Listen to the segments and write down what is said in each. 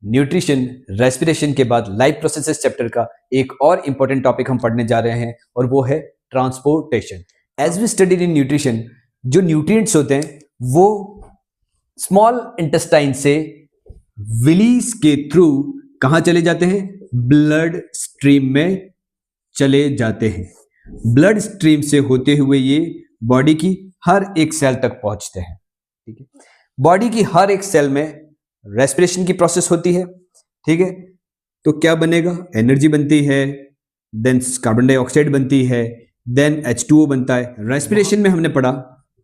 Nutrition, respiration के बाद life processes chapter का एक और इंपॉर्टेंट टॉपिक हम पढ़ने जा रहे हैं और वो है transportation. As we studied in nutrition, जो न्यूट्रिएंट्स होते हैं वो स्मॉल इंटेस्टाइन से विलीज के थ्रू कहां चले जाते हैं? ब्लड स्ट्रीम में चले जाते हैं। ब्लड स्ट्रीम से होते हुए ये बॉडी की हर एक सेल तक पहुंचते हैं। ठीक है, बॉडी की हर एक सेल में रेस्पिरेशन की प्रोसेस होती है। ठीक है, तो क्या बनेगा? एनर्जी बनती है, देन कार्बन डाइऑक्साइड बनती है, देन H2O बनता है। रेस्पिरेशन में हमने पढ़ा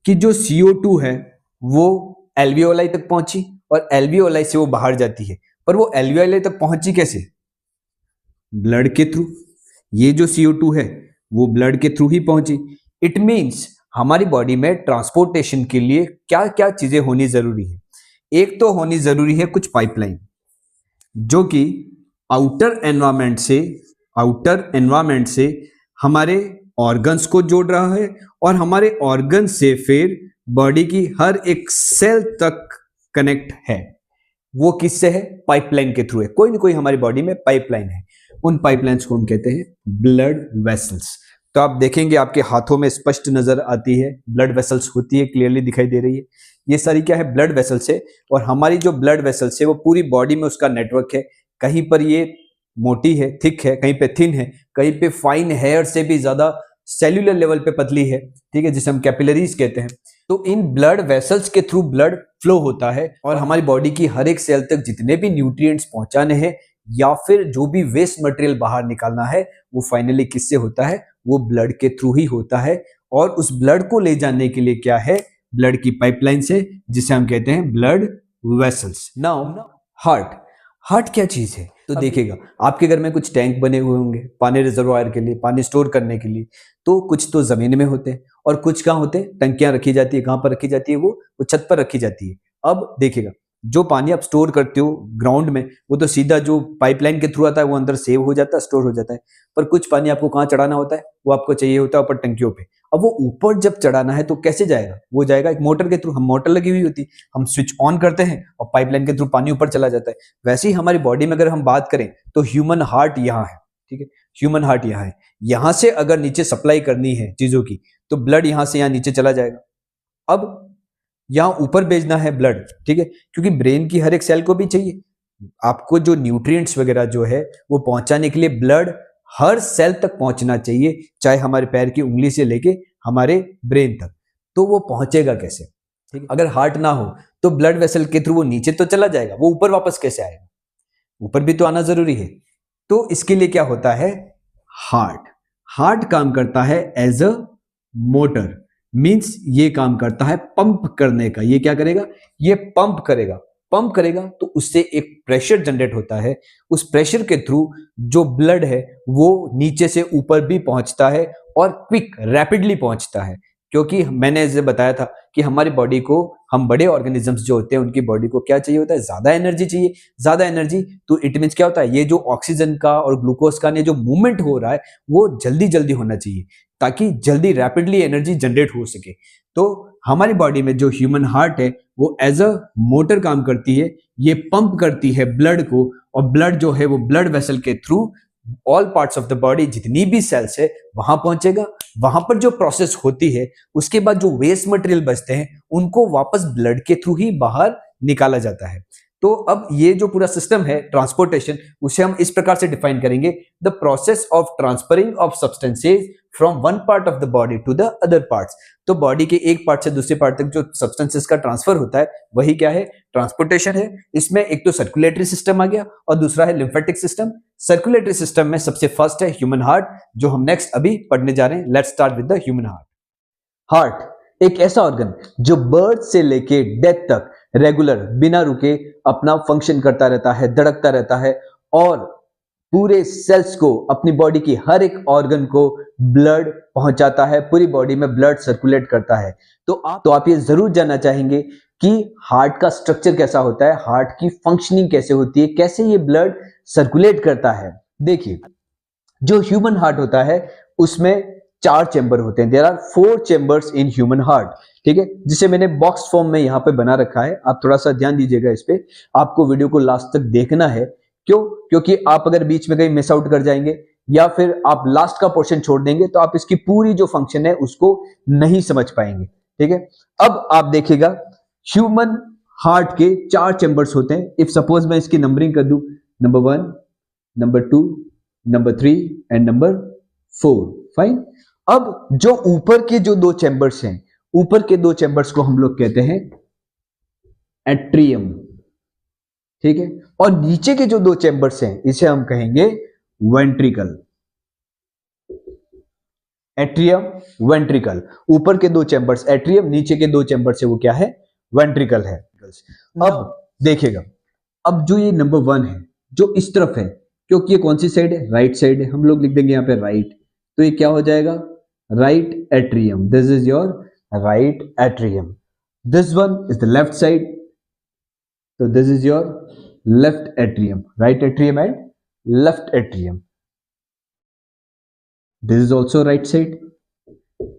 कि जो CO2 है वो एल्वियोलाई तक पहुंची और एल्वियोलाई से वो बाहर जाती है, पर वो एल्वियोलाई तक पहुंची कैसे? ब्लड के थ्रू। ये जो CO2 है वो ब्लड के थ्रू ही पहुंची। इट मींस हमारी बॉडी में ट्रांसपोर्टेशन के लिए क्या क्या चीजें होनी जरूरी है? एक तो होनी जरूरी है कुछ पाइपलाइन, जो कि आउटर एनवायरमेंट से हमारे ऑर्गन्स को जोड़ रहा है और हमारे ऑर्गन से फिर बॉडी की हर एक सेल तक कनेक्ट है। वो किससे है? पाइपलाइन के थ्रू है। कोई ना कोई हमारी बॉडी में पाइपलाइन है। उन पाइपलाइंस को हम कहते हैं ब्लड वेसल्स। तो आप देखेंगे आपके हाथों में स्पष्ट नजर आती है, ब्लड वेसल्स होती है, क्लियरली दिखाई दे रही है। ये सारी क्या है? ब्लड वेसल्स है। और हमारी जो ब्लड वेसल्स है वो पूरी बॉडी में उसका नेटवर्क है। कहीं पर ये मोटी है, थिक है, कहीं पे थिन है, कहीं पे फाइन हेयर से भी ज्यादा सेल्यूलर लेवल पे पतली है। ठीक है, जिसे हम कैपिलरीज कहते हैं। तो इन ब्लड वेसल्स के थ्रू ब्लड फ्लो होता है और हमारी बॉडी की हर एक सेल तक जितने भी न्यूट्रिएंट्स पहुंचाने हैं या फिर जो भी वेस्ट मटेरियल बाहर निकालना है वो फाइनली किससे होता है? वो ब्लड के थ्रू ही होता है। और उस ब्लड को ले जाने के लिए क्या है? ब्लड की पाइपलाइन से, जिसे हम कहते हैं ब्लड वेसल्स। नाउ हार्ट क्या चीज है? तो देखिएगा, आपके घर में कुछ टैंक बने हुए होंगे पानी रिजर्वायर के लिए, पानी स्टोर करने के लिए। तो कुछ तो जमीन में होते हैं और कुछ कहाँ होते हैं? टंकियां रखी जाती है। कहां पर रखी जाती है? वो छत पर रखी जाती है। अब देखिएगा, जो पानी आप स्टोर करते हो ग्राउंड में, वो तो सीधा जो पाइपलाइन के थ्रू आता है वो अंदर सेव हो जाता है, स्टोर हो जाता है। पर कुछ पानी आपको कहाँ चढ़ाना होता है? वो आपको चाहिए होता है ऊपर टंकियों पे। अब वो ऊपर जब चढ़ाना है तो कैसे जाएगा? वो जाएगा एक मोटर के थ्रू। हम मोटर लगी हुई होती, हम स्विच ऑन करते हैं और पाइपलाइन के थ्रू पानी ऊपर चला जाता है। वैसे ही हमारी बॉडी में अगर हम बात करें तो ह्यूमन हार्ट यहाँ है। ठीक है, ह्यूमन हार्ट यहाँ है। यहां से अगर नीचे सप्लाई करनी है चीजों की तो ब्लड यहां से यहां नीचे चला जाएगा। अब यहां ऊपर भेजना है ब्लड। ठीक है, क्योंकि ब्रेन की हर एक सेल को भी चाहिए आपको जो न्यूट्रिएंट्स वगैरह जो है वो पहुंचाने के लिए ब्लड हर सेल तक पहुंचना चाहिए, चाहे हमारे पैर की उंगली से लेके हमारे ब्रेन तक। तो वो पहुंचेगा कैसे? ठीक है, अगर हार्ट ना हो तो ब्लड वेसल के थ्रू वो नीचे तो चला जाएगा, वो ऊपर वापस कैसे आएगा? ऊपर भी तो आना जरूरी है। तो इसके लिए क्या होता है? हार्ट काम करता है एज अ मोटर। मींस ये काम करता है पंप करने का। ये क्या करेगा? ये पंप करेगा तो उससे एक प्रेशर जनरेट होता है। उस प्रेशर के थ्रू जो ब्लड है वो नीचे से ऊपर भी पहुंचता है और क्विक रैपिडली पहुंचता है। क्योंकि मैंने ऐसे बताया था कि हमारी बॉडी को, हम बड़े ऑर्गेनिजम्स जो होते हैं उनकी बॉडी को क्या चाहिए होता है? ज्यादा एनर्जी चाहिए। ज्यादा एनर्जी तो इट मींस क्या होता है? ये जो ऑक्सीजन का और ग्लूकोज का जो मूवमेंट हो रहा है वो जल्दी होना चाहिए ताकि जल्दी रैपिडली एनर्जी जनरेट हो सके। तो हमारी बॉडी में जो ह्यूमन हार्ट है वो एज अ मोटर काम करती है। ये पंप करती है ब्लड को और ब्लड जो है वो ब्लड वेसल के through all parts of the body, जितनी भी सेल्स है वहां पहुंचेगा। वहां पर जो प्रोसेस होती है उसके बाद जो वेस्ट मटेरियल बचते हैं उनको वापस ब्लड के थ्रू ही बाहर निकाला जाता है। तो अब ये जो पूरा सिस्टम है ट्रांसपोर्टेशन, उसे हम इस प्रकार से डिफाइन करेंगे: the process of transferring of substances from one part of the body to the other parts. तो बॉडी के एक पार्ट से दूसरे पार्ट तक जो सब्सटेंसेस का ट्रांसफर होता है वही क्या है? ट्रांसपोर्टेशन है। इसमें एक तो सर्कुलेटरी सिस्टम आ गया और दूसरा है लिम्फेटिक सिस्टम। सर्कुलेटरी सिस्टम में सबसे फर्स्ट है ह्यूमन हार्ट, जो हम नेक्स्ट अभी पढ़ने जा रहे हैं। Let's start with the human heart एक ऐसा ऑर्गन जो बर्थ से लेके डेथ तक रेगुलर बिना रुके अपना फंक्शन करता रहता है, धड़कता रहता है और पूरे सेल्स को, अपनी बॉडी की हर एक ऑर्गन को ब्लड पहुंचाता है, पूरी बॉडी में ब्लड सर्कुलेट करता है। तो आप ये जरूर जानना चाहेंगे कि हार्ट का स्ट्रक्चर कैसा होता है, हार्ट की फंक्शनिंग कैसे होती है, कैसे ये ब्लड सर्कुलेट करता है। देखिए, जो ह्यूमन हार्ट होता है उसमें 4 चेंबर होते हैं। There are 4 chambers in human heart. ठीक है, जिसे मैंने बॉक्स फॉर्म में यहाँ पे बना रखा है। आप थोड़ा सा ध्यान दीजिएगा इस पे, आपको वीडियो को लास्ट तक देखना है। क्यों? क्योंकि आप अगर बीच में कहीं मिस आउट कर जाएंगे या फिर आप लास्ट का पोर्शन छोड़ देंगे तो आप इसकी पूरी जो फंक्शन है उसको नहीं समझ पाएंगे। ठीक है, अब आप देखिएगा ह्यूमन हार्ट के 4 चैम्बर्स होते हैं। इफ सपोज मैं इसकी नंबरिंग कर दूं, number 1, number 2, number 3 and number 4। Fine. अब जो ऊपर के जो 2 चैम्बर्स हैं, ऊपर के 2 चैम्बर्स को हम लोग कहते हैं एट्रियम। ठीक है, और नीचे के जो 2 चैम्बर्स हैं इसे हम कहेंगे वेंट्रिकल। Atrium, ventricle. ऊपर के 2 चैम्बर्स एट्रियम, नीचे के 2 चैम्बर्स है वो क्या है? वेंट्रिकल है। अब देखिएगा, अब जो ये नंबर 1 है जो इस तरफ है, क्योंकि ये कौन सी साइड है? राइट साइड है, हम लोग लिख देंगे यहाँ पे राइट, तो ये क्या हो जाएगा? Right atrium. This is your right atrium. This one is the left side, so this is your left atrium, right atrium and left atrium. This is also right side.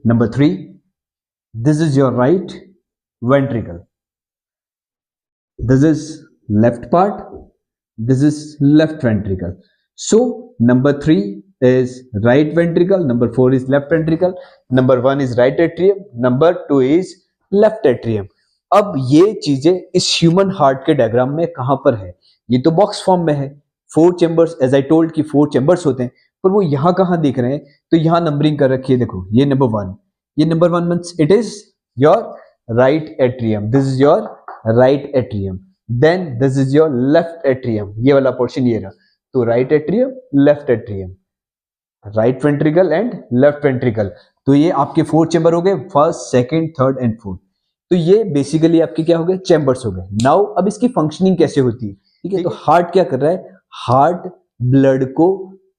Number 3, this is your right ventricle. This is left part, this is left ventricle. So number 3 is right ventricle, number 4 is left ventricle, number 1 is right atrium, number 2 is left atrium. अब ये चीजें इस human heart के diagram में कहां पर है? ये तो बॉक्स फॉर्म में है। 4 चैम्बर्स, एज आई टोल्ड कि 4 चैम्बर्स होते हैं, पर वो यहां कहां दिख रहे हैं? तो यहां नंबरिंग कर रखी है, देखो ये नंबर 1, ये number 1 means it is your right atrium. This is your right atrium. Then this is your left atrium, ये वाला पोर्शन ये रहा। तो right atrium, left atrium, right ventricle and left ventricle. तो ये आपके 4 चैम्बर हो गए, first, second, third and fourth. तो ये बेसिकली आपके क्या हो गए? चैम्बर्स हो गए। नाउ अब इसकी फंक्शनिंग कैसे होती है? ठीक है, तो हार्ट क्या कर रहा है? हार्ट ब्लड को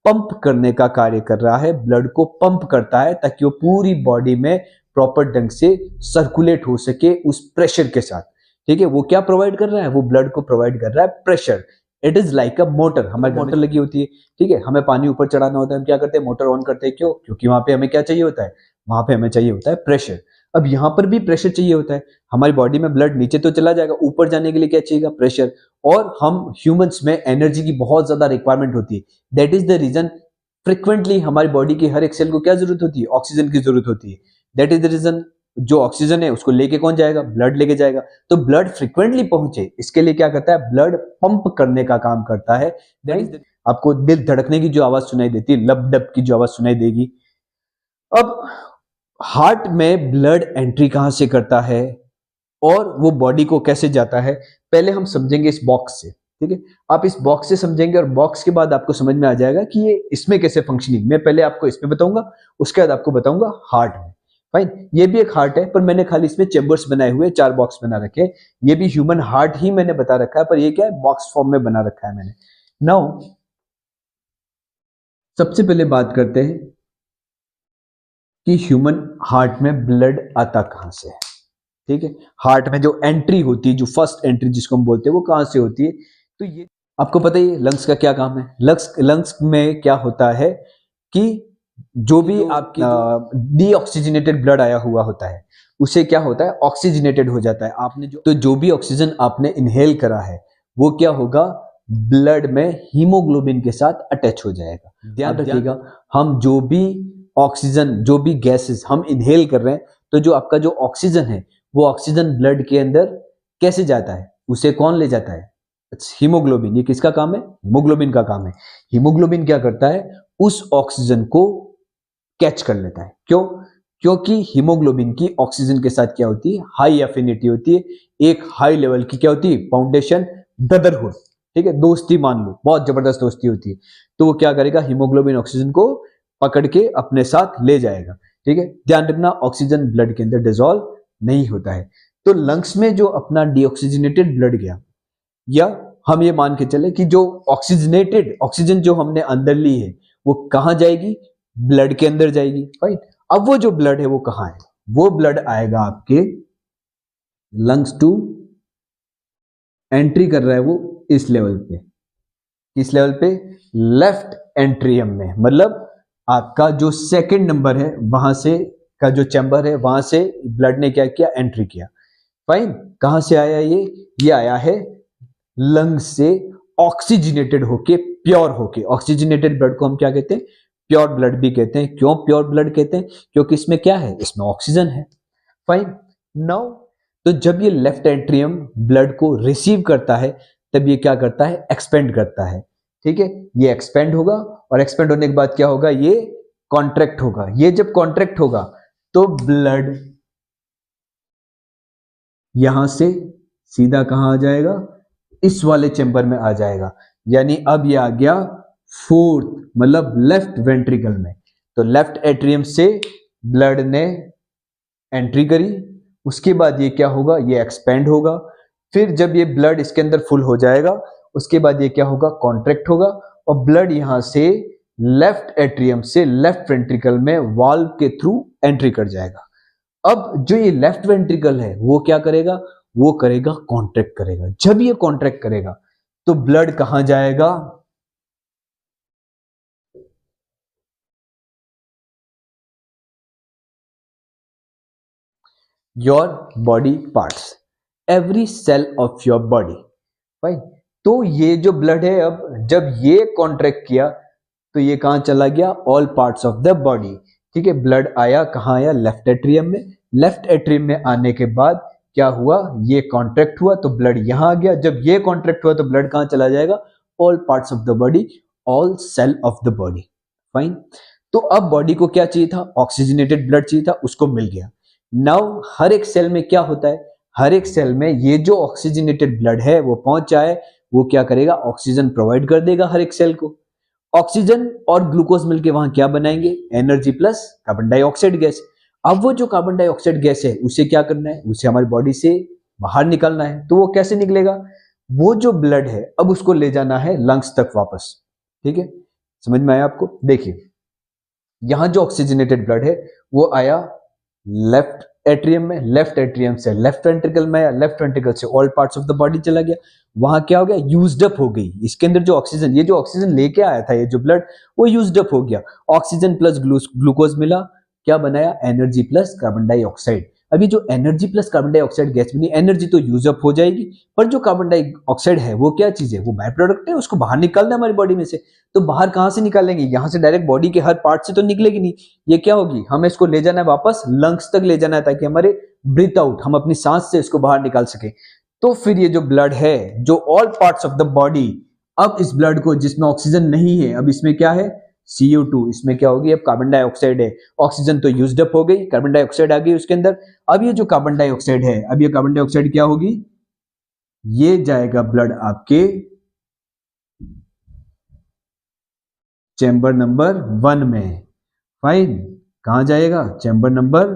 पंप करने का कार्य कर रहा है, ब्लड को पंप करता है ताकि वो पूरी बॉडी में प्रॉपर ढंग से सर्कुलेट हो सके उस प्रेशर के साथ। ठीक है, वो क्या प्रोवाइड कर रहा है? वो ब्लड को प्रोवाइड कर रहा है pressure. It is like a motor. हमारी मोटर लगी होती है, ठीक है, हमें पानी ऊपर चढ़ाना होता है, हम क्या करते हैं? मोटर ऑन करते हैं। क्यों? क्योंकि वहां पे हमें क्या चाहिए होता है? वहां पे हमें चाहिए होता है प्रेशर। अब यहां पर भी प्रेशर चाहिए होता है। हमारी बॉडी में ब्लड नीचे तो चला जाएगा, ऊपर जाने के लिए क्या चाहिएगा? प्रेशर। और हम ह्यूमंस में एनर्जी की बहुत ज्यादा रिक्वायरमेंट होती है। That is the reason frequently हमारी बॉडी की हर एक सेल को क्या जरूरत होती है? ऑक्सीजन की जरूरत होती है। दैट इज द रीजन जो ऑक्सीजन है उसको लेके कौन जाएगा? ब्लड लेके जाएगा। तो ब्लड फ्रिक्वेंटली पहुंचे इसके लिए क्या करता है? ब्लड पंप करने का काम करता है। दैट इज आपको दिल धड़कने की जो आवाज सुनाई देती है, लब डब की जो आवाज सुनाई देगी। अब हार्ट में ब्लड एंट्री कहां से करता है और वो बॉडी को कैसे जाता है, पहले हम समझेंगे इस बॉक्स से। ठीक है, आप इस बॉक्स से समझेंगे और बॉक्स के बाद आपको समझ में आ जाएगा कि ये इसमें कैसे फंक्शनिंग। मैं पहले आपको इसमें बताऊंगा, उसके बाद आपको बताऊंगा हार्ट में। फाइन, ये भी एक हार्ट है, पर मैंने खाली इसमें चैम्बर्स बनाए हुए 4 बॉक्स बना रखे हैं। ये भी ह्यूमन हार्ट ही मैंने बता रखा है, पर ये क्या है? बॉक्स फॉर्म में बना रखा है मैंने। नाउ सबसे पहले बात करते हैं कि ह्यूमन हार्ट में ब्लड आता कहां से है। ठीक है, हार्ट में जो एंट्री होती है, जो फर्स्ट एंट्री जिसको हम बोलते हैं, वो कहां से होती है? तो ये आपको पता ही है लंग्स का क्या काम है। लंग्स में क्या होता है कि जो भी आपकी डीऑक्सीजनेटेड ब्लड आया हुआ होता है उसे क्या होता है? ऑक्सीजनेटेड हो जाता है। आपने जो भी ऑक्सीजन आपने इनहेल करा है वो क्या होगा? ब्लड में हीमोग्लोबिन के साथ अटैच हो जाएगा। ध्यान रखिएगा, हम जो भी ऑक्सीजन, जो भी गैसेस हम इनहेल कर रहे हैं, तो जो आपका जो ऑक्सीजन है वो ऑक्सीजन ब्लड के अंदर कैसे जाता है? उसे कौन ले जाता है? हीमोग्लोबिन। ये किसका काम है? हीमोग्लोबिन का काम है। हीमोग्लोबिन क्या करता है? उस ऑक्सीजन को कैच कर लेता है। क्यों? क्योंकि हीमोग्लोबिन की ऑक्सीजन के साथ क्या होती है? हाई एफिनिटी होती है। एक हाई लेवल की क्या होती है? Foundation, brotherhood. ठीक है, दोस्ती मान लो, बहुत जबरदस्त दोस्ती होती है। तो वो क्या करेगा? हीमोग्लोबिन ऑक्सीजन को पकड़ के अपने साथ ले जाएगा। ठीक है, ध्यान रखना ऑक्सीजन ब्लड के अंदर डिसॉल्व नहीं होता है। तो लंग्स में जो अपना डीऑक्सीजनेटेड ब्लड गया, या हम ये मान के चले कि जो ऑक्सीजनेटेड ऑक्सीजन जो हमने अंदर ली है वो कहां जाएगी? ब्लड के अंदर जाएगी। राइट, अब वो जो ब्लड है वो कहां है? वो ब्लड आएगा आपके लंग्स टू, एंट्री कर रहा है वो इस लेवल पे। किस लेवल पे? लेफ्ट एंट्रियम में। मतलब आपका जो सेकंड नंबर है वहां से का जो चैम्बर है वहां से ब्लड ने क्या किया, एंट्री किया। फाइन, कहां से आया ये आया है लंग्स से ऑक्सीजनेटेड होके, प्योर होके। ऑक्सीजनेटेड ब्लड को हम क्या कहते हैं, प्योर ब्लड भी कहते हैं। क्यों प्योर ब्लड कहते हैं, क्योंकि इसमें क्या है, इसमें ऑक्सीजन है। फाइन, नाउ तो जब ये लेफ्ट एट्रियम ब्लड को रिसीव करता है तब ये क्या करता है, एक्सपेंड करता है। ठीक है, ये एक्सपेंड होगा और एक्सपेंड होने के बाद क्या होगा, ये कॉन्ट्रैक्ट होगा। ये जब कॉन्ट्रैक्ट होगा तो ब्लड यहां से सीधा कहां आ जाएगा, इस वाले चेंबर में आ जाएगा। यानी अब ये आ गया फोर्थ, मतलब लेफ्ट वेंट्रिकल में। तो लेफ्ट एट्रियम से ब्लड ने एंट्री करी, उसके बाद ये क्या होगा, ये एक्सपेंड होगा। फिर जब ये ब्लड इसके अंदर फुल हो जाएगा उसके बाद ये क्या होगा, कॉन्ट्रैक्ट होगा और ब्लड यहां से लेफ्ट एट्रियम से लेफ्ट वेंट्रिकल में वाल्व के थ्रू एंट्री कर जाएगा। अब जो ये लेफ्ट वेंट्रिकल है वो क्या करेगा, वो करेगा कॉन्ट्रैक्ट करेगा। जब ये कॉन्ट्रैक्ट करेगा तो ब्लड कहां जाएगा, your body parts, every cell of your body. Fine, तो ये जो ब्लड है अब जब ये कॉन्ट्रैक्ट किया तो ये कहां चला गया, all parts of the body. ठीक है, ब्लड आया कहां आया, लेफ्ट एट्रियम में। लेफ्ट एट्रियम में आने के बाद क्या हुआ, ये कॉन्ट्रैक्ट हुआ तो ब्लड यहां आ गया। जब ये कॉन्ट्रैक्ट हुआ तो ब्लड कहां चला जाएगा, all parts of the body, all cell of the body. Fine, तो अब बॉडी को क्या चाहिए था, ऑक्सीजनेटेड ब्लड चाहिए था, उसको मिल गया। नाउ हर एक सेल में क्या होता है, हर एक सेल में ये जो ऑक्सीजनेटेड ब्लड है वो पहुंच जाए, वो क्या करेगा, ऑक्सीजन प्रोवाइड कर देगा हर एक सेल को। ऑक्सीजन और ग्लूकोज मिलके वहां क्या बनाएंगे, energy plus carbon dioxide gas. अब वो जो कार्बन डाइऑक्साइड गैस है उसे क्या करना है, उसे हमारी बॉडी से बाहर निकालना है। तो वो कैसे निकलेगा, वो जो ब्लड है अब उसको ले जाना है लंग्स तक वापस। ठीक है, समझ में आया आपको। देखिए यहां जो ऑक्सीजनेटेड ब्लड है वो आया लेफ्ट एट्रियम में, लेफ्ट एट्रियम से लेफ्ट वेंट्रिकल में आया, लेफ्ट वेंट्रिकल से all parts of the body चला गया। वहां क्या हो गया, यूज्ड अप हो गई। इसके अंदर जो ऑक्सीजन, ये जो ऑक्सीजन लेके आया था ये जो ब्लड, वो यूज्ड अप हो गया। ऑक्सीजन प्लस ग्लूकोज मिला, क्या बनाया, एनर्जी प्लस कार्बन डाइऑक्साइड। अभी जो energy plus carbon dioxide gas बनी, एनर्जी तो यूज अप हो जाएगी, पर जो कार्बन डाइऑक्साइड है वो क्या चीज है, वो बाय प्रोडक्ट है, उसको बाहर निकालना है हमारी बॉडी में से। तो बाहर कहां से निकालेंगे, यहां से डायरेक्ट बॉडी के हर पार्ट से तो निकलेगी नहीं। ये क्या होगी, हमें इसको ले जाना है वापस लंग्स तक ले जाना है, ताकि हमारे ब्रीथ आउट, हम अपनी सांस से इसको बाहर निकाल सके। तो फिर ये जो ब्लड है, जो all parts of the body, अब इस ब्लड को जिसमें ऑक्सीजन नहीं है, अब इसमें क्या है, CO2, इसमें क्या होगी, अब कार्बन डाइऑक्साइड है। ऑक्सीजन तो यूज्ड अप हो गई, कार्बन डाइऑक्साइड आ गई उसके अंदर। अब ये जो कार्बन डाइऑक्साइड है, अब ये कार्बन डाइऑक्साइड क्या होगी, ये जाएगा ब्लड आपके चैम्बर नंबर 1 में। फाइन, कहां जाएगा, चैम्बर नंबर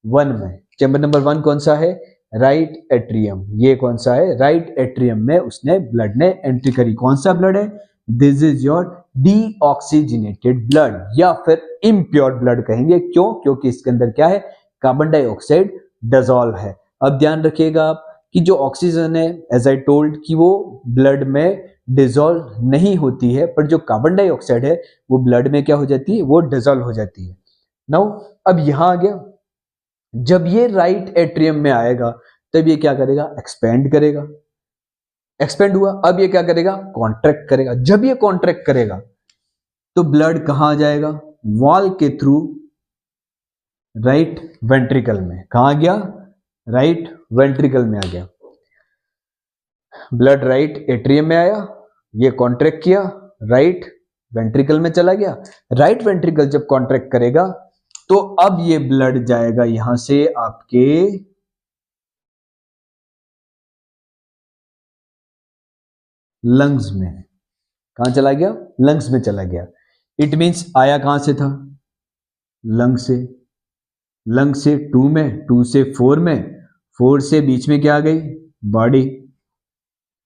1 में। चैम्बर नंबर 1 कौन सा है, राइट एट्रियम। ये कौन सा है, राइट एट्रियम में उसने ब्लड ने एंट्री करी। कौन सा ब्लड है, this is your deoxygenated blood, या फिर इम्प्योर ब्लड कहेंगे। क्यों, क्योंकि इसके अंदर क्या है, कार्बन डाइऑक्साइड डिसॉल्व है। अब ध्यान रखिएगा आप कि जो ऑक्सीजन है, एज आई टोल्ड, कि वो ब्लड में डिसॉल्व नहीं होती है, पर जो कार्बन डाइऑक्साइड है वो ब्लड में क्या हो जाती है, वो डिसॉल्व हो जाती है। नाउ अब यहां आ गया, जब ये राइट एट्रियम में आएगा तब ये क्या करेगा, एक्सपेंड करेगा। एक्सपेंड हुआ, अब ये क्या करेगा, कॉन्ट्रैक्ट करेगा। जब ये कॉन्ट्रैक्ट करेगा तो ब्लड कहां आ जाएगा, वॉल के थ्रू राइट वेंट्रिकल में। कहां आ गया, राइट वेंट्रिकल में आ गया। ब्लड राइट एट्रियम में आया, ये कॉन्ट्रैक्ट किया, राइट वेंट्रिकल में चला गया। राइट वेंट्रिकल जब कॉन्ट्रैक्ट करेगा तो अब ये ब्लड जाएगा यहां से आपके लंग्स में। कहां चला गया, लंग्स में चला गया। इट मींस आया कहां से था, लंग से। लंग से 2 में, 2 से 4 में, 4 से बीच में क्या आ गई, बॉडी।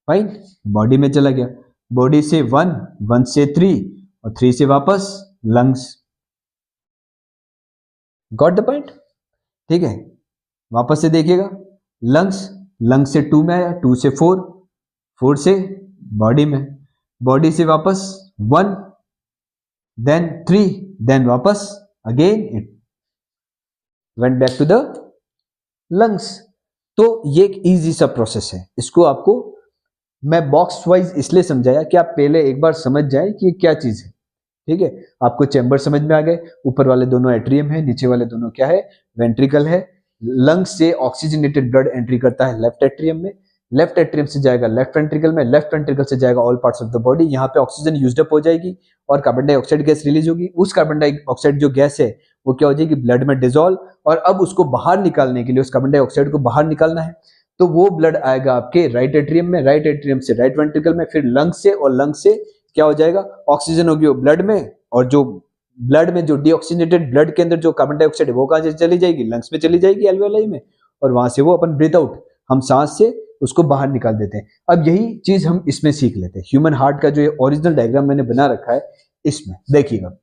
फाइन, बॉडी में चला गया। बॉडी से 1, 1 से 3 और 3 से वापस लंग्स। Got the point. ठीक है, वापस से देखिएगा, लंग्स, लंग से 2 में आया, 2 से 4, 4 से बॉडी में, बॉडी से वापस 1, देन 3, देन वापस again it. Went back to the lungs. तो ये एक इजी सा प्रोसेस है। इसको आपको मैं बॉक्स वाइज इसलिए समझाया कि आप पहले एक बार समझ जाए कि ये क्या चीज है। ठीक है, आपको चैम्बर समझ में आ गए, ऊपर वाले दोनों एट्रियम है, नीचे वाले दोनों क्या है, वेंट्रिकल है। लंग्स से ऑक्सीजनेटेड ब्लड एंट्री करता है लेफ्ट एट्रियम में, लेफ्ट एट्रियम से जाएगा लेफ्ट वेंट्रिकल में, लेफ्ट वेंट्रिकल से जाएगा all parts of the body. यहाँ पे ऑक्सीजन यूज्ड अप हो जाएगी और कार्बन डाइऑक्साइड गैस रिलीज होगी। उस कार्बन डाइऑक्साइड जो गैस है वो क्या हो जाएगी, ब्लड में डिजोल्व, और अब उसको बाहर निकालने के लिए, उस कार्बन डाइऑक्साइड को बाहर निकालना है, तो वो ब्लड आएगा आपके राइट एट्रियम में, राइट एट्रियम से राइट वेंट्रिकल में, फिर लंग से, और लंग से क्या हो जाएगा, ऑक्सीजन होगी वो ब्लड में, और जो ब्लड में जो डीऑक्सीजनेटेड ब्लड के अंदर जो कार्बन डाइऑक्साइड है वो कहां से चली जाएगी, लंग्स में चली जाएगी एल्वेओलाई में, और वहां से वो अपन ब्रीथ आउट, हम सांस से उसको बाहर निकाल देते हैं। अब यही चीज हम इसमें सीख लेते हैं। ह्यूमन हार्ट का जो ये ओरिजिनल डायग्राम मैंने बना रखा है इसमें देखिएगा।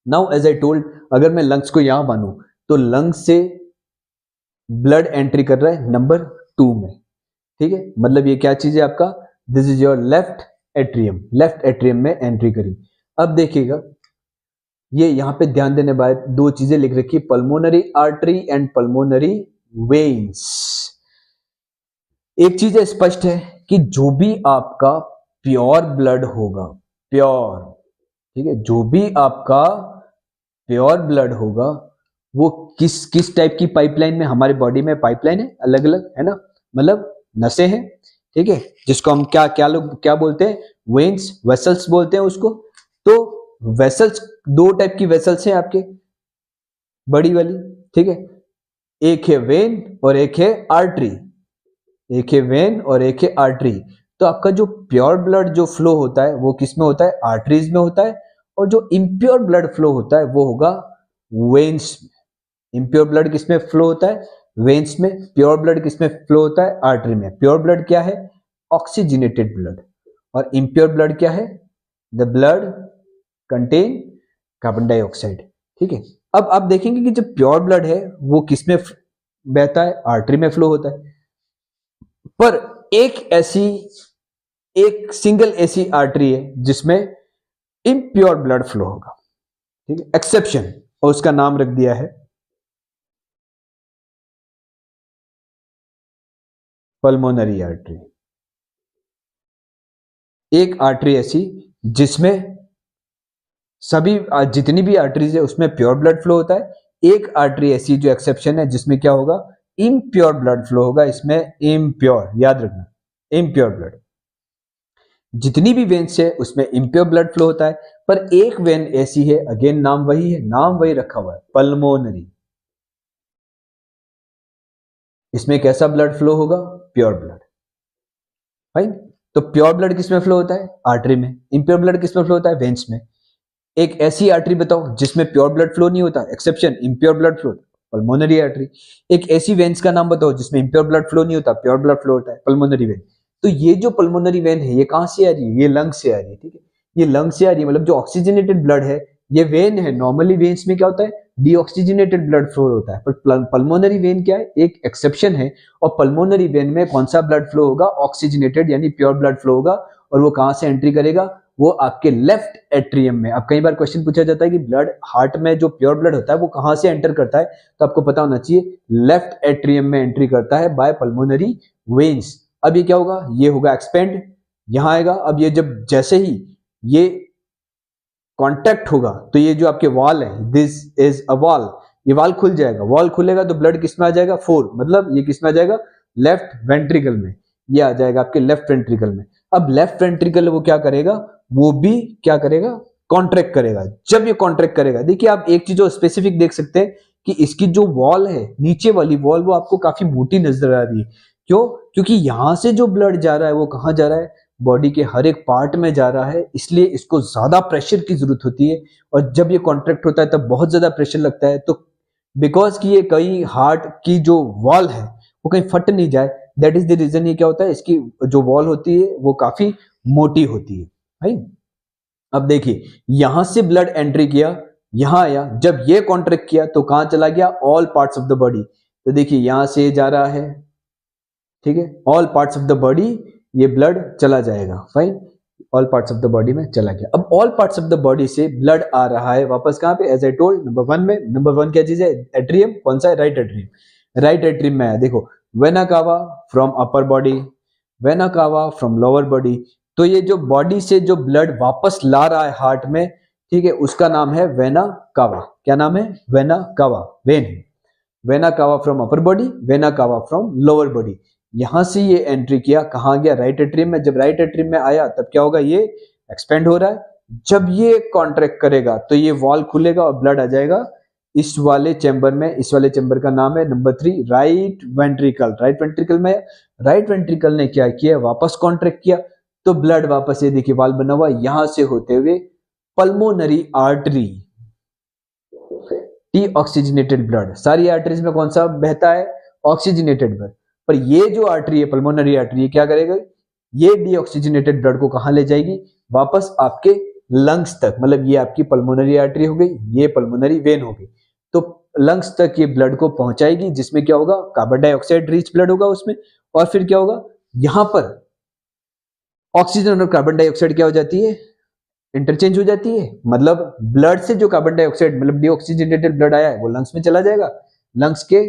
नाउ एज आई टोल्ड, अगर मैं लंग्स को यहां मानूं तो लंग्स से ब्लड एंट्री कर रहा है नंबर 2 में। ठीक है, मतलब ये क्या चीज है आपका, this is your left atrium, left atrium में एंट्री करी। अब देखिएगा, ये यहां पे ध्यान देने बाद दो चीजें लिख रखी, pulmonary artery and pulmonary veins. एक चीज स्पष्ट है कि जो भी आपका प्योर ब्लड होगा, प्योर, ठीक है, जो भी आपका प्योर ब्लड होगा वो किस किस टाइप की पाइपलाइन में, हमारे बॉडी में पाइपलाइन है अलग अलग, है ना, मतलब नसें हैं, ठीक है, जिसको हम क्या क्या लोग क्या बोलते हैं, वेन्स, वेसल्स बोलते हैं उसको। तो वेसल्स, दो टाइप की वेसल्स हैं आपके, बड़ी वाली, ठीक है, एक है वेन और एक है आर्टरी, एक है वेन और एक है आर्टरी। तो आपका जो प्योर ब्लड जो फ्लो होता है वो किस में होता है, आर्टरीज में होता है, और जो इम्प्योर ब्लड फ्लो होता है वो होगा वेन्स में। इम्प्योर ब्लड किस में फ्लो होता है, वेन्स में। प्योर ब्लड किस में फ्लो होता है, आर्टरी में। प्योर ब्लड क्या है, ऑक्सीजनेटेड ब्लड, और इम्प्योर ब्लड क्या है, the blood contain carbon dioxide. ठीक है, अब आप देखेंगे कि जो प्योर ब्लड है वो किस में बहता है, आर्टरी में फ्लो होता है। पर एक सिंगल ऐसी आर्टरी है जिसमें इम्प्योर ब्लड फ्लो होगा, ठीक है, एक्सेप्शन, और उसका नाम रख दिया है पल्मोनरी आर्टरी। एक आर्टरी ऐसी जिसमें सभी जितनी भी आर्टरीज है उसमें प्योर ब्लड फ्लो होता है। एक आर्टरी ऐसी जो एक्सेप्शन है जिसमें क्या होगा, इम्प्योर ब्लड फ्लो होगा, इसमें इम्प्योर, याद रखना, इम्प्योर ब्लड। जितनी भी वेन्स है उसमें इम्प्योर ब्लड फ्लो होता है, पर एक वेन ऐसी है, अगेन नाम वही है, नाम वही रखा हुआ है, पल्मोनरी। इसमें कैसा ब्लड फ्लो होगा, प्योर ब्लड, राइट। तो प्योर ब्लड किसमें फ्लो होता है, आर्टरी में। इम्प्योर ब्लड किसमें फ्लो होता है, वेन्स में। एक ऐसी आर्टरी बताओ जिसमें प्योर ब्लड फ्लो नहीं होता, exception, impure blood flow, pulmonary artery. एक ऐसी वेन्स का नाम बताओ जिसमें इम्प्योर ब्लड फ्लो नहीं होता, प्योर ब्लड फ्लो होता है, पल्मोनरी वेन। तो ये जो पल्मोनरी वेन है ये कहां से आ रही है, ये लंग से आ रही है, ठीक है, ये लंग से आ रही है, मतलब जो ऑक्सीजनेटेड ब्लड है ये वेन है। नॉर्मली वेन्स में क्या होता है, डीऑक्सीजनेटेड ब्लड फ्लो होता है, पर पल्मोनरी वेन क्या है, एक एक्सेप्शन है। और पल्मोनरी वेन में कौन सा ब्लड फ्लो होगा, ऑक्सीजनेटेड यानी प्योर ब्लड फ्लो होगा, और वो कहां से एंट्री करेगा, वो आपके लेफ्ट एट्रियम में। अब कई बार क्वेश्चन पूछा जाता है कि ब्लड, हार्ट में जो प्योर ब्लड होता है वो कहां से एंटर करता है, तो आपको पता होना चाहिए लेफ्ट एट्रियम में एंट्री करता है बाय पल्मोनरी वेन्स। अब ये क्या होगा, ये होगा एक्सपेंड, यहां आएगा। अब ये जब जैसे ही ये कांटेक्ट होगा तो ये जो आपके वॉल है, दिस इज अ वॉल, ये वॉल खुल जाएगा। वॉल खुलेगा तो ब्लड किस में आ जाएगा, 4, मतलब ये किस में आ जाएगा, लेफ्ट वेंट्रिकल में, ये आ जाएगा आपके लेफ्ट वेंट्रिकल में। अब लेफ्ट वेंट्रिकल वो क्या करेगा, वो भी क्या करेगा, कॉन्ट्रैक्ट करेगा। जब ये कॉन्ट्रैक्ट करेगा, देखिए आप एक चीज और स्पेसिफिक देख सकते हैं कि इसकी जो वॉल है, नीचे वाली वॉल, वो आपको काफी मोटी नजर आ रही है। क्यों, क्योंकि यहां से जो ब्लड जा रहा है वो कहां जा रहा है, बॉडी के हर एक पार्ट में जा रहा है, इसलिए इसको ज्यादा प्रेशर की जरूरत होती है। और जब ये कॉन्ट्रैक्ट होता है तब बहुत ज्यादा प्रेशर लगता है। तो बिकॉज कि ये कहीं हार्ट की जो वॉल है वो कहीं फट नहीं जाए, दैट इज द रीजन ये क्या होता है, इसकी जो वॉल होती है वो काफी मोटी होती है, राइट। अब देखिए यहां से ब्लड एंट्री किया, यहां आया, जब ये कॉन्ट्रैक्ट किया तो कहां चला गया, all parts of the body. तो देखिए यहां से जा रहा है, ठीक है, all parts of the body ये ब्लड चला जाएगा, fine. All parts of the body में चला गया। अब all parts of the body से ब्लड आ रहा है वापस कहाँ पे, एज आई टोल्ड नंबर 1 में। नंबर 1 क्या चीज है, एट्रियम। कौन सा है, राइट एट्रियम। राइट एट्रियम में आया, देखो vena cava from upper body, vena cava from lower body. तो ये जो बॉडी से जो ब्लड वापस ला रहा है हार्ट में, ठीक है, उसका नाम है वेना कावा। क्या नाम है, vena cava, when. Vena cava from upper body, vena cava from lower body. यहां से ये एंट्री किया, कहां गया, राइट एट्रियम में। जब राइट एट्रियम में आया तब क्या होगा, ये एक्सपेंड हो रहा है। जब ये कॉन्ट्रैक्ट करेगा तो ये वॉल खुलेगा और ब्लड आ जाएगा इस वाले चैम्बर में। इस वाले चैम्बर का नाम है number 3 right ventricle. Right ventricle में, राइट वेंट्रिकल ने क्या किया, वापस कॉन्ट्रैक्ट किया तो ब्लड वापस, ये देखिए वाल बना हुआ, यहां से होते हुए पल्मोनरी आर्टरी, डीऑक्सीजनेटेड ब्लड। सारी आर्टरीज में कौन सा बहता है, ऑक्सीजनेटेड ब्लड। पर ये जो आर्टरी है पल्मोनरी आर्टरी, ये क्या करेगा, ये डीऑक्सीजनेटेड ब्लड को कहां ले जाएगी, वापस आपके लंग्स तक। मतलब ये आपकी पल्मोनरी आर्टरी हो गई, ये पल्मोनरी वेन हो गई, तो लंग्स तक ये ब्लड को पहुंचाएगी, जिसमें क्या होगा, कार्बन डाइऑक्साइड रिच ब्लड होगा उसमें। और फिर क्या होगा, यहां पर ऑक्सीजन और कार्बन डाइऑक्साइड क्या हो जाती है, इंटरचेंज हो जाती है। मतलब ब्लड से जो कार्बन डाइऑक्साइड, मतलब डीऑक्सीजनेटेड ब्लड आया है, वो लंग्स में चला जाएगा। लंग्स के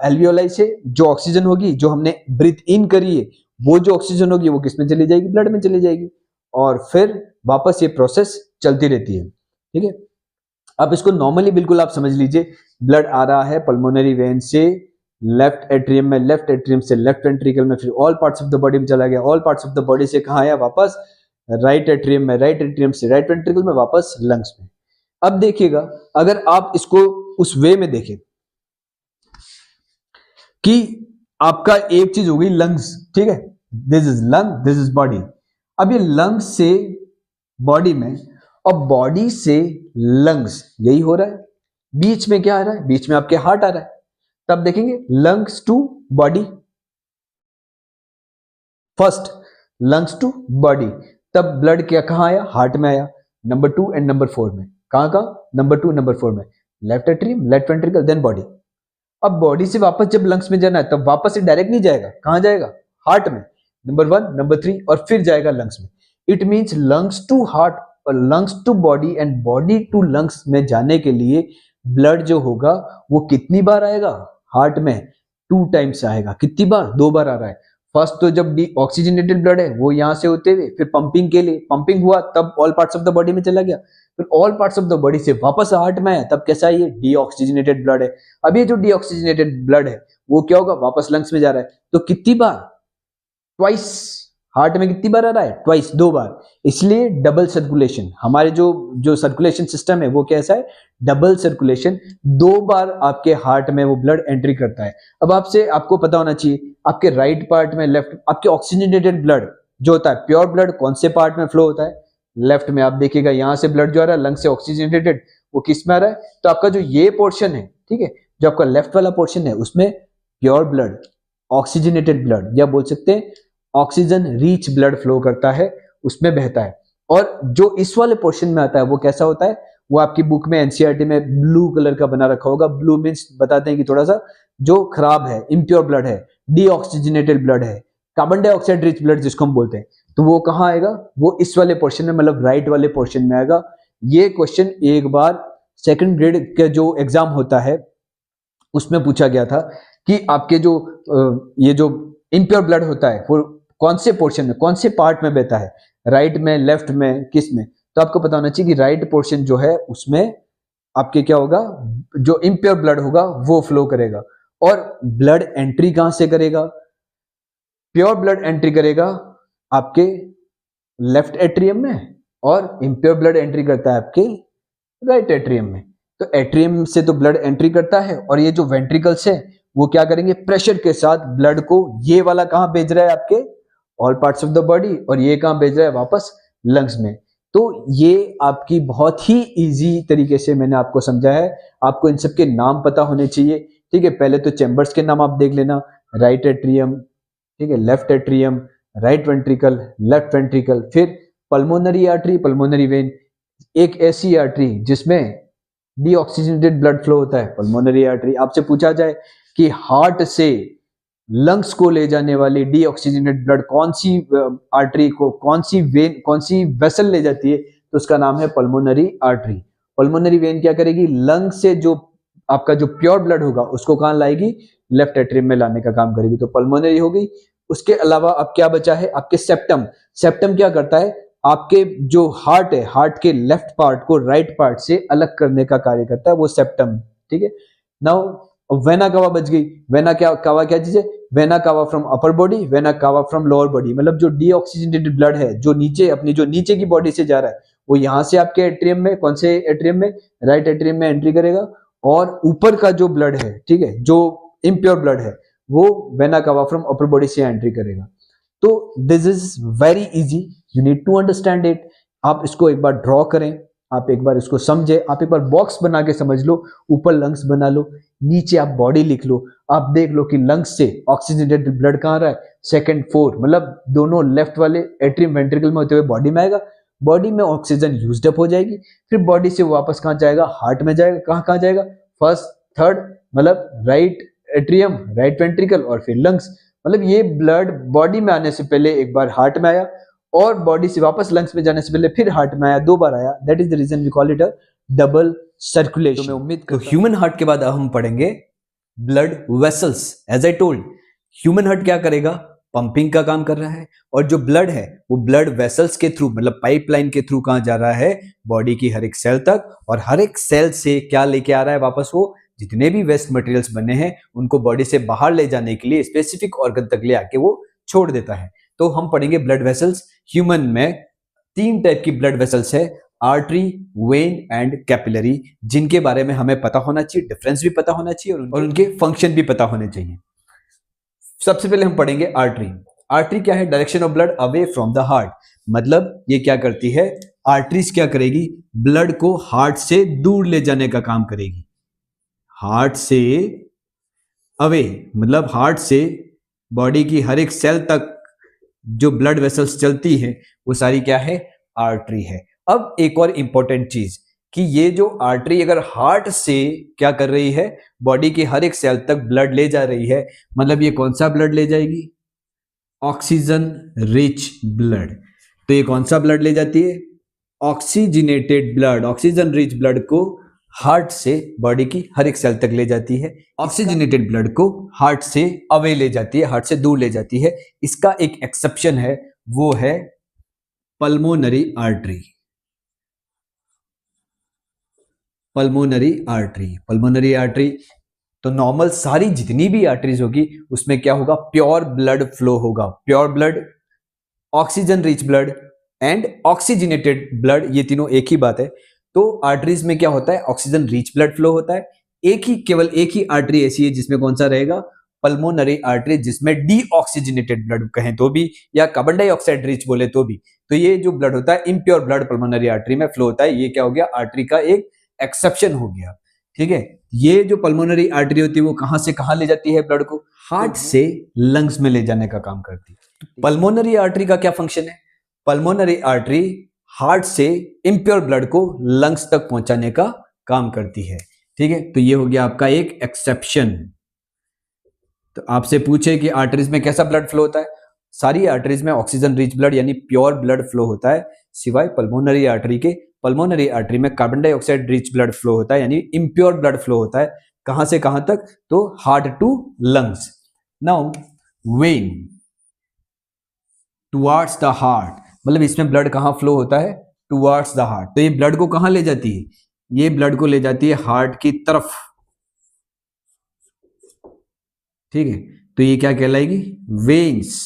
एल्वियोलाई से जो ऑक्सीजन होगी, जो हमने ब्रीथ इन करी है, वो जो ऑक्सीजन होगी वो किस में चली जाएगी, ब्लड में चली जाएगी। और फिर वापस ये प्रोसेस चलती रहती है, ठीक है। अब इसको नॉर्मली बिल्कुल आप समझ लीजिए, ब्लड आ रहा है पल्मोनरी वेन से लेफ्ट एट्रियम में, लेफ्ट एट्रियम से लेफ्ट वेंट्रिकल में, फिर all parts of the body में चला गया। All parts of the body से कहां आया, वापस राइट एट्रियम में, राइट एट्रियम से राइट वेंट्रिकल में, वापस लंग्स में। अब देखिएगा, अगर आप इसको उस वे में देखें कि आपका एक चीज हो गई लंग्स, ठीक है, this is lung, this is body. अब ये लंग्स से बॉडी में और बॉडी से लंग्स, यही हो रहा है। बीच में क्या आ रहा है, बीच में आपके हार्ट आ रहा है। तब देखेंगे lungs to body, first lungs to body, तब ब्लड क्या कहां आया, हार्ट में आया। नंबर 2 एंड नंबर 4 में, कहां, नंबर 2 नंबर 4 में, left atrium, left ventricle, then body. अब बॉडी से वापस जब लंग्स में जाना है तब वापस से डायरेक्ट नहीं जाएगा, कहां जाएगा, हार्ट में, नंबर 1 नंबर 3, और फिर जाएगा लंग्स में। It means lungs to heart और lungs to body and body to lungs में जाने के लिए ब्लड जो होगा वो कितनी बार आएगा, हार्ट में 2 टाइम्स आएगा। कितनी बार, 2 बार आ रहा है। फर्स्ट तो जब ऑक्सीजनेटेड ब्लड है वो यहां से होते हुए फिर पंपिंग के लिए, पंपिंग हुआ तब all parts of the body में चला गया, फिर all parts of the body से वापस हार्ट में है, तब कैसा है, ये डीऑक्सीजनेटेड ब्लड है। अब ये जो डीऑक्सीजनेटेड ब्लड है वो क्या होगा, वापस लंग्स में जा रहा है। तो कितनी बार, ट्वाइस। हार्ट में कितनी बार आ रहा है, ट्वाइस, 2 बार। इसलिए डबल सर्कुलेशन, हमारे जो सर्कुलेशन सिस्टम है वो कैसा है, डबल सर्कुलेशन, 2 बार आपके हार्ट में वो ब्लड एंट्री करता है। अब आपको पता होना चाहिए, आपके राइट पार्ट में, लेफ्ट, आपके ऑक्सीजनेटेड ब्लड जो होता है, प्योर ब्लड कौन से पार्ट में फ्लो होता है, लेफ्ट में। आप देखिएगा यहां से ब्लड जो आ रहा है लंग से ऑक्सीजनेटेड, वो किस में आ रहा है, तो आपका जो ये पोर्शन है, ठीक है, जो आपका लेफ्ट वाला पोर्शन है उसमें प्योर ब्लड, ऑक्सीजनेटेड ब्लड, या बोल सकते हैं ऑक्सीजन रिच ब्लड फ्लो करता है, उसमें बहता है। और जो इस वाले पोर्शन में आता है वो कैसा होता है, वो आपकी बुक में एनसीईआरटी में ब्लू कलर का बना रखा होगा। ब्लू मीन्स बताते हैं कि थोड़ा सा जो खराब है, इम्प्योर ब्लड है, डीऑक्सीजनेटेड ब्लड है, कार्बन डाइऑक्साइड रिच ब्लड जिसको हम बोलते हैं, तो वो कहां आएगा, वो इस वाले पोर्शन में, मतलब राइट वाले पोर्शन में आएगा। ये क्वेश्चन एक बार सेकंड ग्रेड का जो एग्जाम होता है उसमें पूछा गया था कि आपके जो ये जो इम्प्योर ब्लड होता है वो कौन से पोर्शन में, कौन से पार्ट में बहता है, राइट में, लेफ्ट में, किस में। तो आपको पता होना चाहिए कि राइट पोर्शन जो है उसमें आपके क्या होगा, जो इम्प्योर ब्लड होगा वो फ्लो करेगा। और ब्लड एंट्री कहां से करेगा, प्योर ब्लड एंट्री करेगा आपके लेफ्ट एट्रियम में, और इम्प्योर ब्लड एंट्री करता है आपके राइट एट्रियम में। तो एट्रियम से तो ब्लड एंट्री करता है, और ये जो वेंट्रिकल्स है वो क्या करेंगे, प्रेशर के साथ ब्लड को ये वाला कहां भेज रहा है, आपके all parts of the body, और ये कहां भेज रहा है, वापस लंग्स में। तो ये आपकी बहुत ही इजी तरीके से मैंने आपको समझा है। आपको इन सब के नाम पता होने चाहिए, ठीक है। पहले तो चैम्बर्स के नाम आप देख लेना, राइट एट्रियम, ठीक है, left atrium, right ventricle, left ventricle, फिर पल्मोनरी आर्टरी, पल्मोनरी वेन, एक ऐसी आर्टरी जिसमें डीऑक्सीजनेटेड ब्लड फ्लो होता है, पल्मोनरी आर्टरी। आपसे पूछा जाए कि हार्ट से लंग्स को ले जाने वाली डीऑक्सीजनेटेड ब्लड कौन सी आर्टरी को, कौन सी वेन, कौन सी वेसल ले जाती है, तो उसका नाम है पल्मोनरी आर्टरी। पल्मोनरी वेन क्या करेगी, लंग से जो आपका जो प्योर ब्लड होगा उसको कहां लाएगी, लेफ्ट एट्रियम में लाने का काम करेगी। तो पल्मोनरी हो गई। उसके अलावा अब क्या बचा है, आपके सेप्टम। सेप्टम क्या करता है, आपके जो हार्ट है, हार्ट के लेफ्ट पार्ट को राइट पार्ट से अलग करने का कार्य करता है वो सेप्टम। ठीक है। नाउ वेना कावा बच गई। वेना क्या, कावा क्या चीज है, vena cava from upper body, vena cava from lower body. मतलब जो डीऑक्सीजनेटेड ब्लड है जो नीचे, अपनी जो नीचे की बॉडी से जा रहा है, वो यहां से आपके एट्रियम में, कौन से एट्रियम में, राइट एट्रियम में एंट्री करेगा। और ऊपर का जो ब्लड है, ठीक है, जो इम्प्योर ब्लड है, वो vena cava from upper body से एंट्री करेगा। तो this is very easy, you need to understand it. आप इसको एक बार ड्रॉ करें, आप एक बार इसको समझे, आप एक बार बॉक्स बना के समझ लो, ऊपर लंग्स बना लो, नीचे आप बॉडी लिख लो। आप देख लो कि लंग्स से ऑक्सीजनेटेड ब्लड कहां रहा है, सेकंड फोर, मतलब दोनों लेफ्ट वाले एट्रियम वेंट्रिकल में होते हुए बॉडी में आएगा। बॉडी में ऑक्सीजन यूज्ड अप हो जाएगी, फिर बॉडी से वापस कहां जाएगा, हार्ट में जाएगा। कहां कहां जाएगा, फर्स्ट थर्ड, मतलब राइट एट्रियम, राइट वेंट्रिकल, और फिर लंग्स। मतलब ये ब्लड बॉडी में आने से पहले एक बार हार्ट में आया, और बॉडी से वापस लंग्स में जाने से पहले फिर हार्ट में आया, दो बार आया। That is the reason we call it a double circulation. तो मैं उम्मीद करता हूं ह्यूमन हार्ट के बाद अब हम पढ़ेंगे blood vessels. As I told, human heart क्या करेगा, पंपिंग का काम कर रहा है, और जो ब्लड है वो ब्लड वेसल्स के थ्रू, मतलब पाइपलाइन के थ्रू कहां जा रहा है, बॉडी की हर एक सेल तक। और हर एक सेल से क्या लेके आ रहा है वापस, वो जितने भी वेस्ट मटेरियल्स बने हैं उनको बॉडी से बाहर ले जाने के लिए स्पेसिफिक ऑर्गन तक ले आके वो छोड़ देता है। तो हम पढ़ेंगे ब्लड वेसल्स। ह्यूमन में 3 टाइप की ब्लड वेसल्स है, आर्टरी, वेन एंड कैपिलरी, जिनके बारे में हमें पता होना चाहिए, डिफरेंस भी पता होना चाहिए और उनके फंक्शन भी पता होने चाहिए। सबसे पहले हम पढ़ेंगे आर्टरी। आर्टरी क्या है, direction of blood away from the heart. मतलब ये क्या करती है, आर्टरीज क्या करेगी, ब्लड को हार्ट से दूर ले जाने का काम करेगी। हार्ट से अवे, मतलब हार्ट से बॉडी की हर एक सेल तक जो ब्लड वेसल्स चलती है वो सारी क्या है, आर्टरी है। अब एक और इंपॉर्टेंट चीज कि ये जो आर्टरी अगर हार्ट से क्या कर रही है, बॉडी की हर एक सेल तक ब्लड ले जा रही है, मतलब ये कौन सा ब्लड ले जाएगी, ऑक्सीजन रिच ब्लड। तो ये कौन सा ब्लड ले जाती है, oxygenated blood. Oxygen rich blood को हार्ट से बॉडी की हर एक सेल तक ले जाती है। ऑक्सीजनेटेड ब्लड को हार्ट से अवे ले जाती है, हार्ट से दूर ले जाती है। इसका एक एक्सेप्शन है, वो है pulmonary artery. Pulmonary artery, pulmonary artery तो नॉर्मल सारी जितनी भी आर्टरीज होगी उसमें क्या होगा, प्योर ब्लड फ्लो होगा। Pure blood, oxygen rich blood and oxygenated blood, ये तीनों एक ही बात है। तो आर्टरीज में क्या होता है, ऑक्सीजन रिच ब्लड फ्लो होता है। एक ही, केवल एक ही आर्टरी ऐसी है जिसमें कौन सा रहेगा, पल्मोनरी आर्टरी, जिसमें डीऑक्सीजनेटेड ब्लड कहें तो भी, या कार्बन डाइऑक्साइड रिच बोले तो भी। तो ये जो ब्लड होता है, इम्प्योर ब्लड पल्मोनरी आर्टरी में फ्लो होता है। ये क्या हो गया, आर्टरी का एक एक्सेप्शन हो गया। ठीक है। ये जो पल्मोनरी आर्टरी होती है वो कहां से कहां ले जाती है ब्लड को, हार्ट से लंग्स में ले जाने का काम करती है। पल्मोनरी आर्टरी का क्या फंक्शन है, पल्मोनरी आर्टरी हार्ट से इम्प्योर ब्लड को लंग्स तक पहुंचाने का काम करती है। ठीक है। तो ये हो गया आपका एक एक्सेप्शन। तो आपसे पूछे कि आर्टरीज में कैसा ब्लड फ्लो होता है, सारी आर्टरीज में ऑक्सीजन रिच ब्लड यानी प्योर ब्लड फ्लो होता है, सिवाय पल्मोनरी आर्टरी के। पल्मोनरी आर्टरी में carbon dioxide rich blood flow होता है, यानी इम्प्योर ब्लड फ्लो होता है। कहां से कहां तक, तो heart to lungs. Now vein towards the heart, मतलब इसमें ब्लड कहां फ्लो होता है, टुवर्ड्स द हार्ट। तो ये ब्लड को कहां ले जाती है, ये ब्लड को ले जाती है हार्ट की तरफ। ठीक है। तो ये क्या कहलाएगी, वेन्स।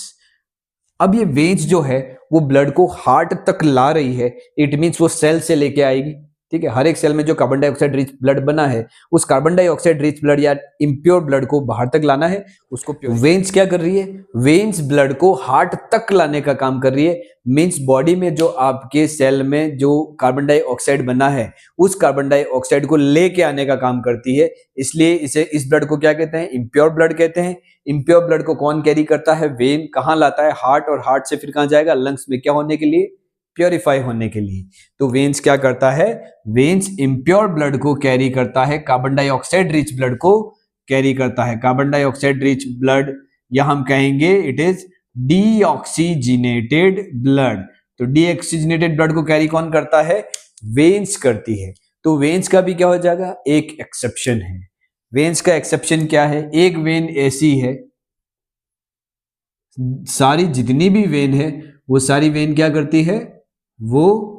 अब ये वेन्स जो है वो ब्लड को हार्ट तक ला रही है, इट मींस वो सेल से लेके आएगी। ठीक है। हर एक सेल में जो कार्बन डाइऑक्साइड रिच ब्लड बना है, उस कार्बन डाइऑक्साइड रिच ब्लड या इम्प्योर ब्लड को बाहर तक लाना है, उसको वेन्स क्या कर रही है, वेन्स ब्लड को हार्ट तक लाने का काम कर रही है। मींस बॉडी में जो आपके सेल में जो कार्बन डाइऑक्साइड बना है, उस कार्बन डाइऑक्साइड को लेके आने का काम करती है। इसलिए इसे, इस ब्लड को क्या कहते हैं, इम्प्योर ब्लड कहते हैं। इम्प्योर ब्लड को कौन कैरी करता है, वेन। कहां लाता है, हार्ट, और हार्ट से फिर कहां जाएगा, लंग्स में। क्या होने के लिए, प्योरीफाई होने के लिए। तो वेन्स क्या करता है, वेन्स इम्प्योर ब्लड को कैरी करता है, कार्बन डाइऑक्साइड रिच ब्लड को कैरी करता है। कार्बन डाइऑक्साइड रिच ब्लड या हम कहेंगे इट इज डीऑक्सीजिनेटेड ब्लड। तो डीऑक्सीजिनेटेड ब्लड को कैरी कौन करता है? वेन्स करती है। तो वेन्स का भी क्या हो जाएगा? एक एक्सेप्शन है। वेन्स का एक्सेप्शन क्या है? एक वेन ऐसी है, सारी जितनी भी वेन है वो सारी वेन क्या करती है? वो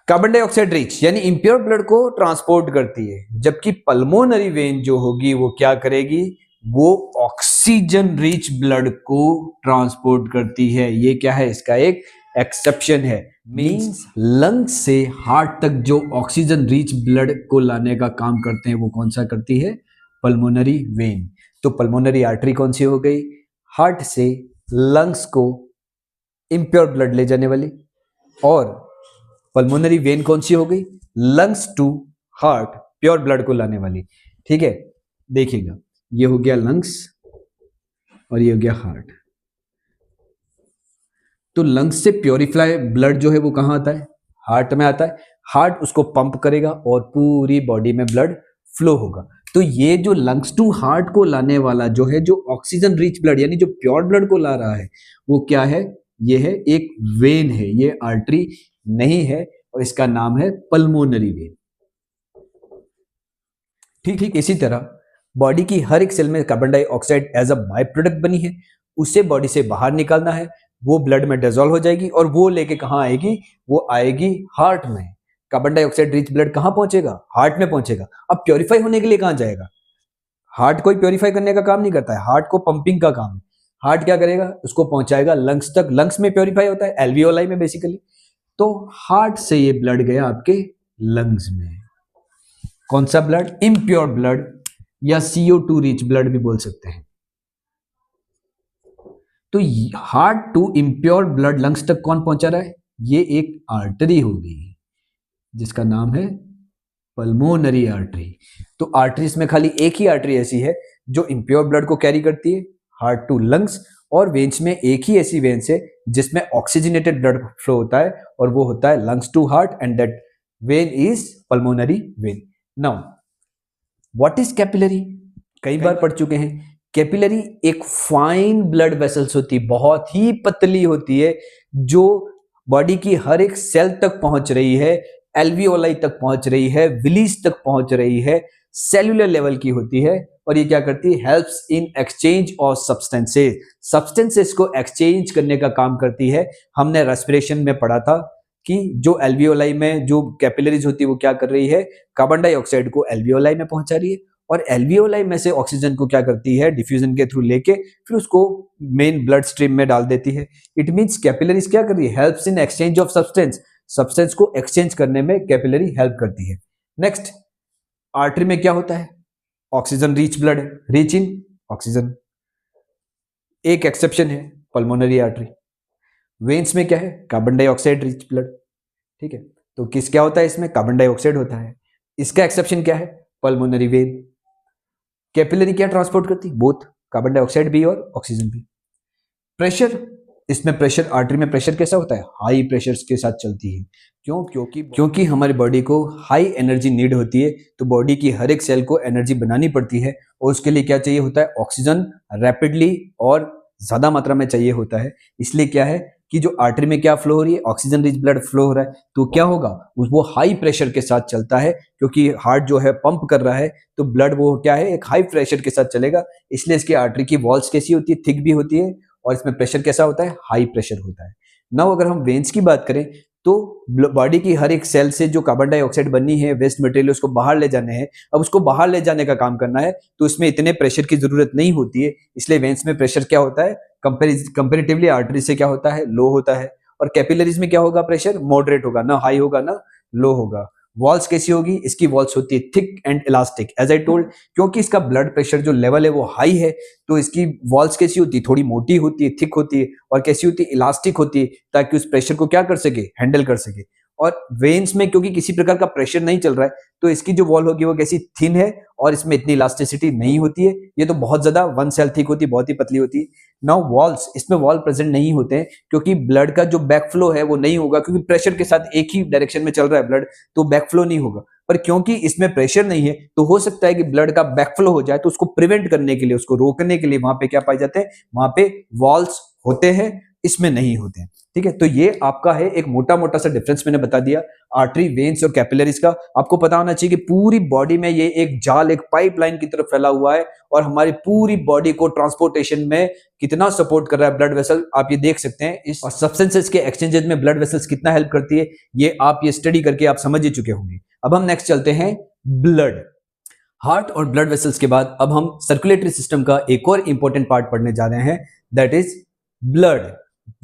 कार्बन डाइऑक्साइड रिच यानी इंप्योर ब्लड को ट्रांसपोर्ट करती है, जबकि पल्मोनरी वेन जो होगी वो क्या करेगी? वो ऑक्सीजन रिच ब्लड को ट्रांसपोर्ट करती है। ये क्या है? इसका एक एक्सेप्शन है। मींस लंग्स से हार्ट तक जो ऑक्सीजन रिच ब्लड को लाने का काम करते हैं वो कौन सा करती है? Pulmonary vein. तो पल्मोनरी आर्टरी कौन सी हो गई? हार्ट से लंग्स को इंप्योर ब्लड ले जाने वाली। और पल्मोनरी वेन कौन सी हो गई? Lungs to heart pure blood को लाने वाली। ठीक है, देखिएगा, ये हो गया लंग्स और ये हो गया हार्ट। तो लंग्स से प्योरीफाई ब्लड जो है वो कहां आता है? हार्ट में आता है। हार्ट उसको पंप करेगा और पूरी बॉडी में ब्लड फ्लो होगा। तो ये जो लंग्स टू हार्ट को लाने वाला जो है, जो ऑक्सीजन रिच ब्लड यानी जो प्योर ब्लड को ला रहा है, वो क्या है? ये है एक वेन है, ये आर्टरी नहीं है, और इसका नाम है पल्मोनरी वेन। ठीक इसी तरह बॉडी की हर एक सेल में carbon dioxide as a by product बनी है, उसे बॉडी से बाहर निकालना है, वो ब्लड में डिसॉल्व हो जाएगी और वो लेके कहां आएगी? वो आएगी हार्ट में। कार्बन डाइऑक्साइड रिच ब्लड कहां पहुंचेगा? हार्ट में पहुंचेगा। अब प्योरीफाई होने के लिए कहां जाएगा? हार्ट कोई प्योरीफाई करने का काम नहीं करता है, हार्ट को पंपिंग का काम है। हार्ट क्या करेगा? उसको पहुंचाएगा लंग्स तक। लंग्स में प्योरीफाई होता है, एल्वियोलाई में बेसिकली। तो हार्ट से ये ब्लड गया आपके लंग्स में। कौन सा ब्लड? इम्प्योर ब्लड या CO2 रिच ब्लड भी बोल सकते हैं। तो heart to impure blood lungs तक कौन पहुंचा रहा है? ये एक आर्टरी होगी जिसका नाम है पल्मोनरी आर्टरी। तो आर्टरीज में खाली एक ही आर्टरी ऐसी है जो इम्प्योर ब्लड को कैरी करती है, हार्ट टू लंग्स, और वेन्स में एक ही ऐसी वेन्स है जिसमें ऑक्सीजनेटेड ब्लड फ्लो होता है, और वो होता है lungs to heart, and that vein is pulmonary vein. Now what is capillary? कई बार पढ़ चुके हैं। कैपिलरी एक फाइन ब्लड वेसल्स होती है, बहुत ही पतली होती है, जो बॉडी की हर एक सेल तक पहुंच रही है, एल्वियोलाई तक पहुंच रही है, विलीज तक पहुंच रही है, सेल्यूलर लेवल की होती है। और ये क्या करती है? Helps in exchange of substances को एक्सचेंज करने का काम करती है। हमने रेस्पिरेशन में पढ़ा था कि जो एल्वियोलाई में जो कैपिलरीज होती है वो क्या कर रही है? कार्बन डाइऑक्साइड को एल्वियोलाई में पहुंचा रही है, और एल्वियोलाई में से ऑक्सीजन को क्या करती है? डिफ्यूजन के थ्रू लेके फिर उसको मेन ब्लड स्ट्रीम में डाल देती है। इट मींस कैपिलरीज क्या कर रही है? Helps in exchange of substance को एक्सचेंज करने में कैपिलरी हेल्प करती है। नेक्स्ट, आर्टरी में क्या होता है? Oxygen rich blood, rich in oxygen. एक एक्सेप्शन है, पल्मोनरी आर्टरी। वेन्स में क्या है? Carbon dioxide rich blood. ठीक है, तो किस क्या होता है इसमें? कार्बन डाइऑक्साइड होता है। इसका एक्सेप्शन क्या है? Pulmonary vein. कैपिलरी क्या ट्रांसपोर्ट करती है? बोथ कार्बन डाइऑक्साइड भी और ऑक्सीजन भी। प्रेशर, इसमें प्रेशर, आर्टरी में प्रेशर कैसा होता है? हाई प्रेशर के साथ चलती है। क्यों? क्योंकि हमारी बॉडी को हाई एनर्जी नीड होती है, तो बॉडी की हर एक सेल को एनर्जी बनानी पड़ती है, और उसके लिए क्या चाहिए होता है? ऑक्सीजन रैपिडली और ज्यादा मात्रा में चाहिए होता है। इसलिए क्या है कि जो आर्टरी में क्या फ्लो हो रही है? ऑक्सीजन रिच ब्लड फ्लो हो रहा है, तो क्या होगा? वो हाई प्रेशर के साथ चलता है, क्योंकि हार्ट जो है पंप कर रहा है, तो ब्लड वो क्या है? एक हाई प्रेशर के साथ चलेगा। इसलिए इसकी आर्टरी की वॉल्स कैसी होती है? थिक भी होती है, और इसमें प्रेशर कैसा होता है? हाई प्रेशर होता है। नाउ अगर हम वेन्स की बात करें, तो बॉडी की हर एक सेल से जो कार्बन डाइऑक्साइड बनी है, वेस्ट मटेरियल, उसको बाहर ले जाने हैं। अब उसको बाहर ले जाने का काम करना है, तो इसमें इतने प्रेशर की जरूरत नहीं होती है, इसलिए वेन्स में प्रेशर क्या होता है? कंपेरेटिवली आर्टरी से क्या होता है? लो होता है। और कैपिलरीज में क्या होगा? प्रेशर मॉडरेट होगा, ना हाई होगा ना लो होगा। वॉल्स कैसी होगी? इसकी वॉल्स होती है thick and elastic, as I told, क्योंकि इसका ब्लड प्रेशर जो लेवल है वो हाई है, तो इसकी वॉल्स कैसी होती है? थोड़ी मोटी होती है, थिक होती है, और कैसी होती है? इलास्टिक होती है, ताकि उस प्रेशर को क्या कर सके? हैंडल कर सके। और वेन्स में क्योंकि किसी प्रकार का प्रेशर नहीं चल रहा है, तो इसकी जो वॉल होगी वो कैसी? थिन है, और इसमें इतनी इलास्टिसिटी नहीं होती है। ये तो बहुत ज्यादा वन सेल थिक होती है, बहुत ही पतली होती है। नाउ वॉल्स, इसमें वॉल प्रेजेंट नहीं होते हैं, क्योंकि ब्लड का जो बैक फ्लो है वो नहीं होगा, क्योंकि प्रेशर के साथ एक ही डायरेक्शन में चल रहा है ब्लड, तो बैक फ्लो नहीं होगा। पर क्योंकि इसमें प्रेशर नहीं है तो हो सकता है कि ब्लड का बैकफ्लो हो जाए, तो उसको प्रिवेंट करने के लिए, उसको रोकने के लिए वहां पे क्या पाए जाते हैं, वहां पे वॉल्स होते हैं, इसमें नहीं होते हैं। ठीक है, तो ये आपका है एक मोटा मोटा सा डिफरेंस मैंने बता दिया आर्टरी, वेन्स और कैपिलरीज का। आपको पता होना चाहिए कि पूरी बॉडी में ये एक जाल, एक पाइपलाइन की तरफ फैला हुआ है और हमारी पूरी बॉडी को ट्रांसपोर्टेशन में कितना सपोर्ट कर रहा है ब्लड वेसल, आप ये देख सकते हैं। इस और सब्सटेंसेस के एक्सचेंजेस में ब्लड वेसल्स कितना हेल्प करती है, ये आप ये स्टडी करके आप समझ ही चुके होंगे। अब हम नेक्स्ट चलते हैं ब्लड, हार्ट और ब्लड वेसल्स के बाद अब हम सर्कुलेटरी सिस्टम का एक और इंपॉर्टेंट पार्ट पढ़ने जा रहे हैं, that is blood.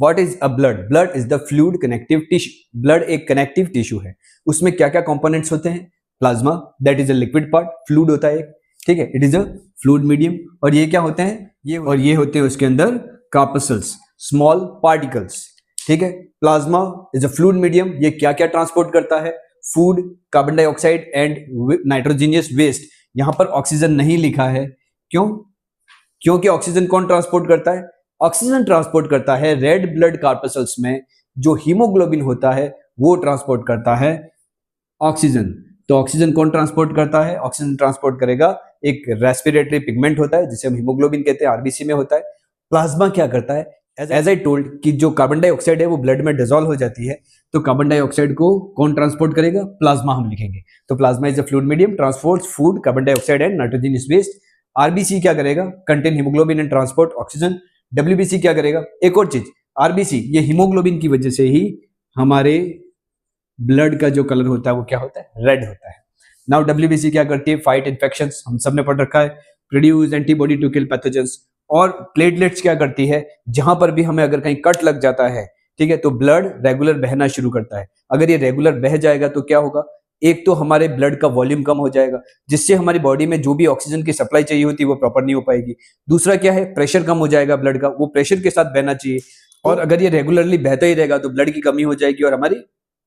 What is a blood? Blood is the fluid connective tissue. Blood एक कनेक्टिव टिश्यू है। उसमें क्या क्या कंपोनेंट्स होते हैं? Plasma, that is a liquid part, fluid होता है, ठीक है, it is a fluid medium. और ये क्या होते हैं? ये होते हैं उसके अंदर कार्पसल्स, स्मॉल पार्टिकल्स, ठीक है। Plasma is a fluid medium, ये क्या क्या ट्रांसपोर्ट करता है? Food, carbon dioxide and nitrogenous waste. यहां पर ऑक्सीजन नहीं लिखा है, क्यों? क्योंकि ऑक्सीजन कौन ट्रांसपोर्ट करता है? ऑक्सीजन ट्रांसपोर्ट करता है रेड ब्लड कार्पसल्स में जो हीमोग्लोबिन होता है वो ट्रांसपोर्ट करता है ऑक्सीजन। तो ऑक्सीजन कौन ट्रांसपोर्ट करता है? ऑक्सीजन ट्रांसपोर्ट करेगा एक रेस्पिरेटरी पिगमेंट होता है जिसे हम हीमोग्लोबिन कहते हैं, आरबीसी में होता है। प्लाज्मा क्या करता है? एज आई टोल्ड कि जो कार्बन डाइऑक्साइड है वो ब्लड में डिसॉल्व हो जाती है, तो कार्बन डाइऑक्साइड को कौन ट्रांसपोर्ट करेगा? प्लाज्मा हम लिखेंगे। तो plasma is a fluid medium, transports food, carbon dioxide and nitrogenous waste. RBC क्या करेगा? Contain haemoglobin and transport oxygen. WBC क्या करेगा? एक और चीज, आरबीसी ये हीमोग्लोबिन की वजह से ही हमारे ब्लड का जो कलर होता है वो क्या होता है? रेड होता है। नाउ डब्ल्यूबीसी क्या करती है? फाइट इन्फेक्शंस, हम सबने पढ़ रखा है, produce antibody to kill pathogens. और प्लेटलेट्स क्या करती है? जहां पर भी हमें अगर कहीं कट लग जाता है, ठीक है, तो ब्लड रेगुलर बहना शुरू करता है। अगर ये रेगुलर बह जाएगा तो क्या होगा? एक तो हमारे ब्लड का वॉल्यूम कम हो जाएगा जिससे हमारी बॉडी में जो भी ऑक्सीजन की सप्लाई चाहिए होती है वो प्रॉपर नहीं हो पाएगी। दूसरा क्या है? प्रेशर कम हो जाएगा ब्लड का, वो प्रेशर के साथ बहना चाहिए। और अगर ये रेगुलरली बहता ही रहेगा तो ब्लड की कमी हो जाएगी और हमारी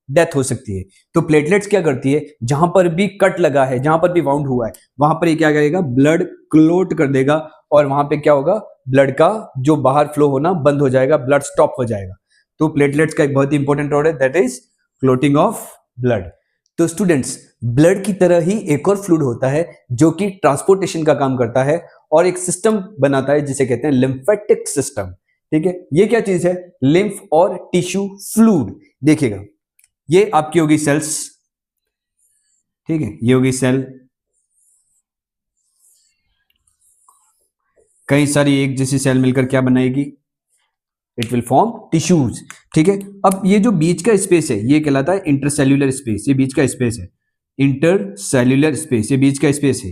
डेथ हो सकती है। तो प्लेटलेट्स क्या करती है? जहां पर भी कट लगा है, जहां पर भी वाउंड हुआ है, वहां पर ये क्या करेगा? ब्लड क्लोट कर देगा और वहां पे क्या होगा? ब्लड का जो बाहर फ्लो होना बंद हो जाएगा, ब्लड स्टॉप हो जाएगा। तो प्लेटलेट्स का एक बहुत ही इंपॉर्टेंट रोल है, that is clotting of blood. तो स्टूडेंट्स, ब्लड की तरह ही एक और फ्लूइड होता है जो कि ट्रांसपोर्टेशन का काम करता है और एक सिस्टम बनाता है जिसे कहते हैं लिम्फेटिक सिस्टम, ठीक है। ये क्या चीज है? लिम्फ और टिश्यू फ्लूइड। देखिएगा, ये आपकी होगी सेल्स, ठीक है, ये होगी सेल, कई सारी एक जैसी सेल मिलकर क्या बनाएगी? इट विल फॉर्म टिश्यूज, ठीक है। अब ये जो बीच का स्पेस है ये कहलाता है इंटरसेल्यूलर स्पेस, ये बीच का स्पेस है, इंटरसेल्यूलर स्पेस, ये बीच का स्पेस है,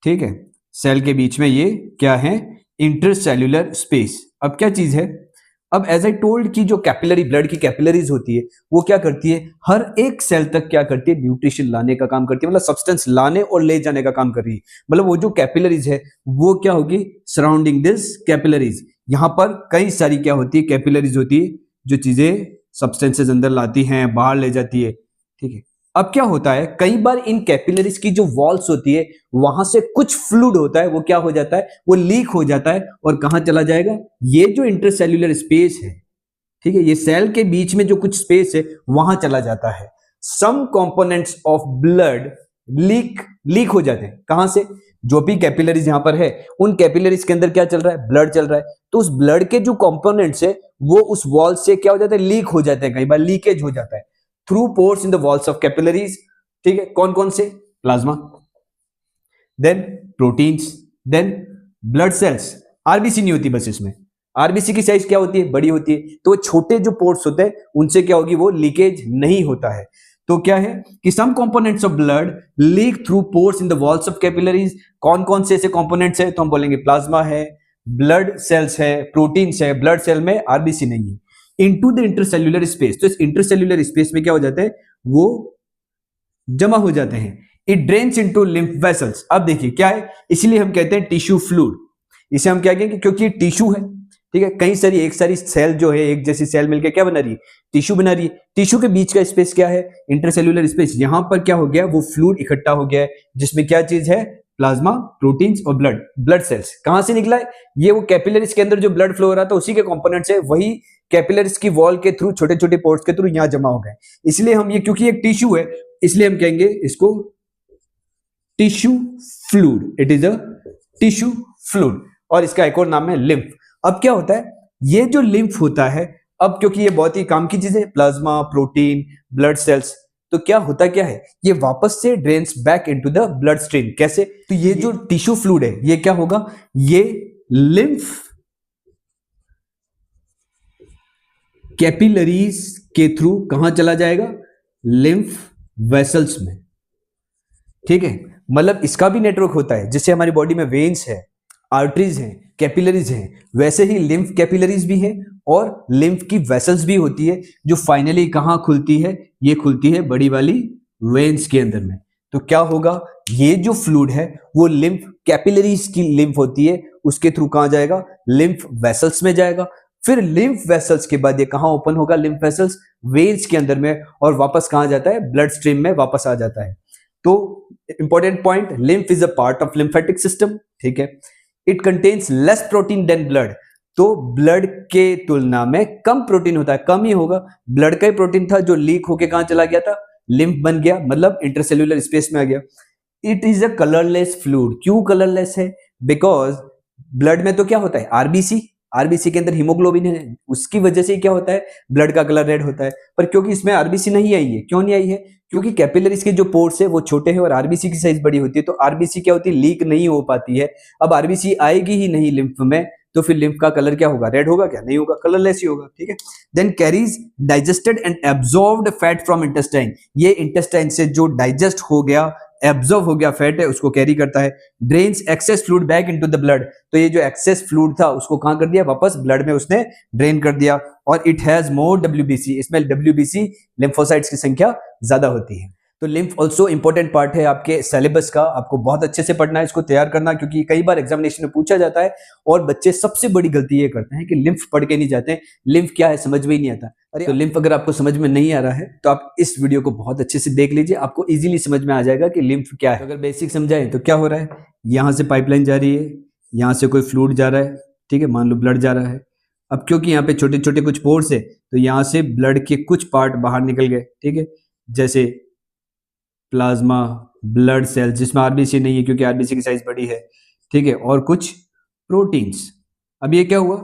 ठीक है। सेल के बीच में ये क्या है? Intercellular space. अब क्या चीज है? अब एज आई टोल्ड कि जो कैपिलरी, ब्लड की कैपिलरीज होती है वो क्या करती है? हर एक सेल तक क्या करती है? न्यूट्रिशन लाने का काम करती है, मतलब सब्सटेंस लाने और ले जाने का काम कर रही है। मतलब वो जो कैपिलरीज है वो क्या होगी? सराउंडिंग दिस कैपिलरीज, यहां पर कई सारी क्या होती है? कैपिलरीज होती है जो चीजें सब्सटेंसेस अंदर लाती हैं, बाहर ले जाती है, ठीक है। अब क्या होता है? कई बार इन कैपिलरीज की जो वॉल्स होती है वहां से कुछ फ्लूइड होता है, वो क्या हो जाता है? वो लीक हो जाता है और कहां चला जाएगा? ये जो इंटरसेल्यूलर स्पेस है, ठीक है, ये सेल के बीच में जो कुछ स्पेस है वहां चला जाता है। सम कंपोनेंट्स ऑफ ब्लड लीक हो जाते हैं। कहां से? जो भी कैपिलरीज यहां पर है उन कैपिलरीज के अंदर क्या चल रहा है? ब्लड चल रहा है। तो उस ब्लड के जो कंपोनेंट्स है वो उस वॉल से क्या हो जाता है? लीक हो जाते हैं, कई बार लीकेज हो जाता है through pores in the walls of capillaries, ठीक है। कौन कौन से? Plasma, then proteins, then blood cells. RBC नहीं होती बस इसमें, आरबीसी की साइज क्या होती है? बड़ी होती है, तो छोटे जो पोर्स होते हैं उनसे क्या होगी? वो लीकेज नहीं होता है। तो क्या है कि some components of blood leak through pores in the walls of capillaries. कौन कौन से ऐसे कंपोनेंट्स है? तो हम बोलेंगे प्लाज्मा है, ब्लड सेल्स है, प्रोटीन्स है। ब्लड सेल में आरबीसी नहीं है। इनटू द इंटरसेल्यूलर स्पेस, तो इस इंटरसेल्यूलर स्पेस में क्या हो जाता है? वो जमा हो जाते हैं। It drains into lymph vessels. अब देखिए क्या है, इसलिए हम कहते हैं टिश्यू फ्लूइड। इसे हम क्या कहेंगे? क्योंकि टिश्यू है, ठीक है, कई सारी एक सारी सेल जो है एक जैसी सेल मिलकर क्या बना रही है? टिश्यू बना रही है। टिश्यू के बीच का स्पेस क्या है? Intercellular space. यहां पर क्या हो गया? वो फ्लूइड इकट्ठा हो गया है जिसमें क्या चीज है? प्लाज्मा, प्रोटीन्स और ब्लड सेल्स। कहां से निकला है? ये वो कैपिलरीज के अंदर जो ब्लड फ्लो हो रहा था उसी के कंपोनेंट्स है, वही कैपिलरीज की वॉल के थ्रू, छोटे छोटे पोर्ट्स के थ्रू यहां जमा हो गए। इसलिए हम ये, क्योंकि एक टिश्यू है, इसलिए हम कहेंगे इसको tissue fluid, it is a tissue fluid. और इसका एक और नाम है लिम्फ। अब क्या होता है, ये जो लिम्फ होता है, अब क्योंकि ये बहुत ही काम की चीज है, प्लाज्मा, प्रोटीन, ब्लड सेल्स, तो क्या होता क्या है, ये वापस से drains back into the blood stream. कैसे? तो ये जो टिश्यू फ्लूइड है ये क्या होगा, ये लिम्फ कैपिलरीज के थ्रू कहां चला जाएगा, लिम्फ वेसल्स में। ठीक है, मतलब इसका भी नेटवर्क होता है, जिससे हमारी बॉडी में वेन्स है, आर्टरीज हैं, कैपिलरीज हैं, वैसे ही लिम्फ कैपिलरीज भी हैं और लिम्फ की वेसल्स भी होती है, जो फाइनली कहां खुलती है, ये खुलती है बड़ी वाली वेन्स के अंदर में। तो क्या होगा, ये जो फ्लूइड है वो लिम्फ कैपिलरीज की लिम्फ होती है, उसके थ्रू कहां जाएगा, लिम्फ वेसल्स में जाएगा। फिर लिम्फ वेसल्स के बाद ये कहां ओपन होगा, लिम्फ वेसल्स वेन्स के अंदर में, और वापस कहां जाता है, ब्लड स्ट्रीम में वापस आ जाता है। तो important point, lymph is a part of lymphatic system. ठीक है, it contains less protein than blood. तो ब्लड के तुलना में कम प्रोटीन होता है, कम ही होगा। ब्लड का ही प्रोटीन था जो लीक होके कहां चला गया था, लिम्फ बन गया, मतलब इंटरसेल्यूलर स्पेस में आ गया। It is a colourless fluid. क्यों कलरलेस है, बिकॉज ब्लड में तो क्या होता है, आरबीसी, आरबीसी के अंदर हीमोग्लोबिन है, उसकी वजह से क्या होता है, ब्लड का कलर रेड होता है। पर क्योंकि इसमें आरबीसी नहीं आई है, क्यों नहीं आई है, क्योंकि कैपिलरीज के जो पोर्स है वो छोटे हैं और आरबीसी की साइज बड़ी होती है, तो आरबीसी क्या होती है, लीक नहीं हो पाती है। अब आरबीसी आएगी ही नहीं लिम्फ में, तो फिर लिम्फ का कलर क्या होगा, रेड होगा क्या, नहीं होगा, कलरलेस ही होगा। ठीक है, then carries digested and absorbed fat from intestine. ये इंटेस्टाइन से जो डाइजेस्ट हो गया, एब्जॉर्ब हो गया फैट है, उसको कैरी करता है। Drains access fluid back into the blood. तो ये जो एक्सेस फ्लूइड था उसको कहां कर दिया, वापस ब्लड में उसने ड्रेन कर दिया। और इट हैज मोर डब्ल्यूबीसी, इसमें डब्ल्यूबीसी लिम्फोसाइट्स की संख्या ज्यादा होती है। तो लिम्फ ऑल्सो इंपॉर्टेंट पार्ट है आपके सिलेबस का, आपको बहुत अच्छे से पढ़ना है, इसको तैयार करना, क्योंकि कई बार एग्जामिनेशन में पूछा जाता है और बच्चे सबसे बड़ी गलती ये करते हैं कि लिम्फ पढ़ के नहीं जाते, लिम्फ क्या है समझ में ही नहीं आता। अरे तो लिम्फ अगर आपको समझ में नहीं आ रहा है तो आप इस वीडियो को बहुत अच्छे से देख लीजिए, आपको इजीली समझ में आ जाएगा कि लिम्फ क्या है। तो अगर बेसिक समझाएं तो क्या हो रहा है, यहाँ से पाइपलाइन जा रही है, यहाँ से कोई फ्लूइड जा रहा है, ठीक है, मान लो ब्लड जा रहा है। अब क्योंकि यहाँ पे छोटे छोटे कुछ पोर्स है, तो यहाँ से ब्लड के कुछ पार्ट बाहर निकल गए, ठीक है, जैसे प्लाज्मा, ब्लड सेल्स, जिसमें आरबीसी नहीं है क्योंकि आरबीसी की साइज बड़ी है, ठीक है, और कुछ प्रोटीन्स। अब ये क्या हुआ,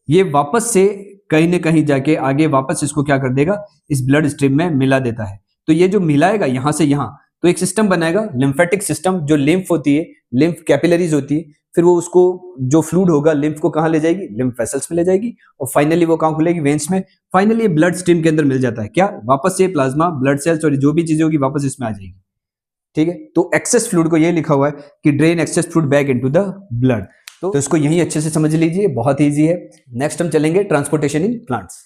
ये वापस से कहीं ना कहीं जाके आगे वापस इसको क्या कर देगा, इस ब्लड स्ट्रीम में मिला देता है। तो ये जो मिलाएगा यहां से यहां, तो एक सिस्टम बनाएगा, लिम्फेटिक सिस्टम, जो लिम्फ होती है, लिम्फ कैपिलरीज होती है, फिर वो उसको जो फ्लूइड होगा लिम्फ को कहां ले जाएगी, लिम्फ वेसल्स में ले जाएगी, और फाइनली वो कहां खुलेगी, वेन्स में। फाइनली ब्लड स्ट्रीम के अंदर मिल जाता है क्या, वापस से प्लाज्मा, ब्लड सेल्स और जो भी चीजें होगी वापस इसमें आ जाएगी। ठीक है, तो एक्सेस फ्लूइड को ये लिखा हुआ है कि drain access fluid back into the blood. तो इसको यही अच्छे से समझ लीजिए, बहुत ईजी है। नेक्स्ट हम चलेंगे ट्रांसपोर्टेशन इन प्लांट्स।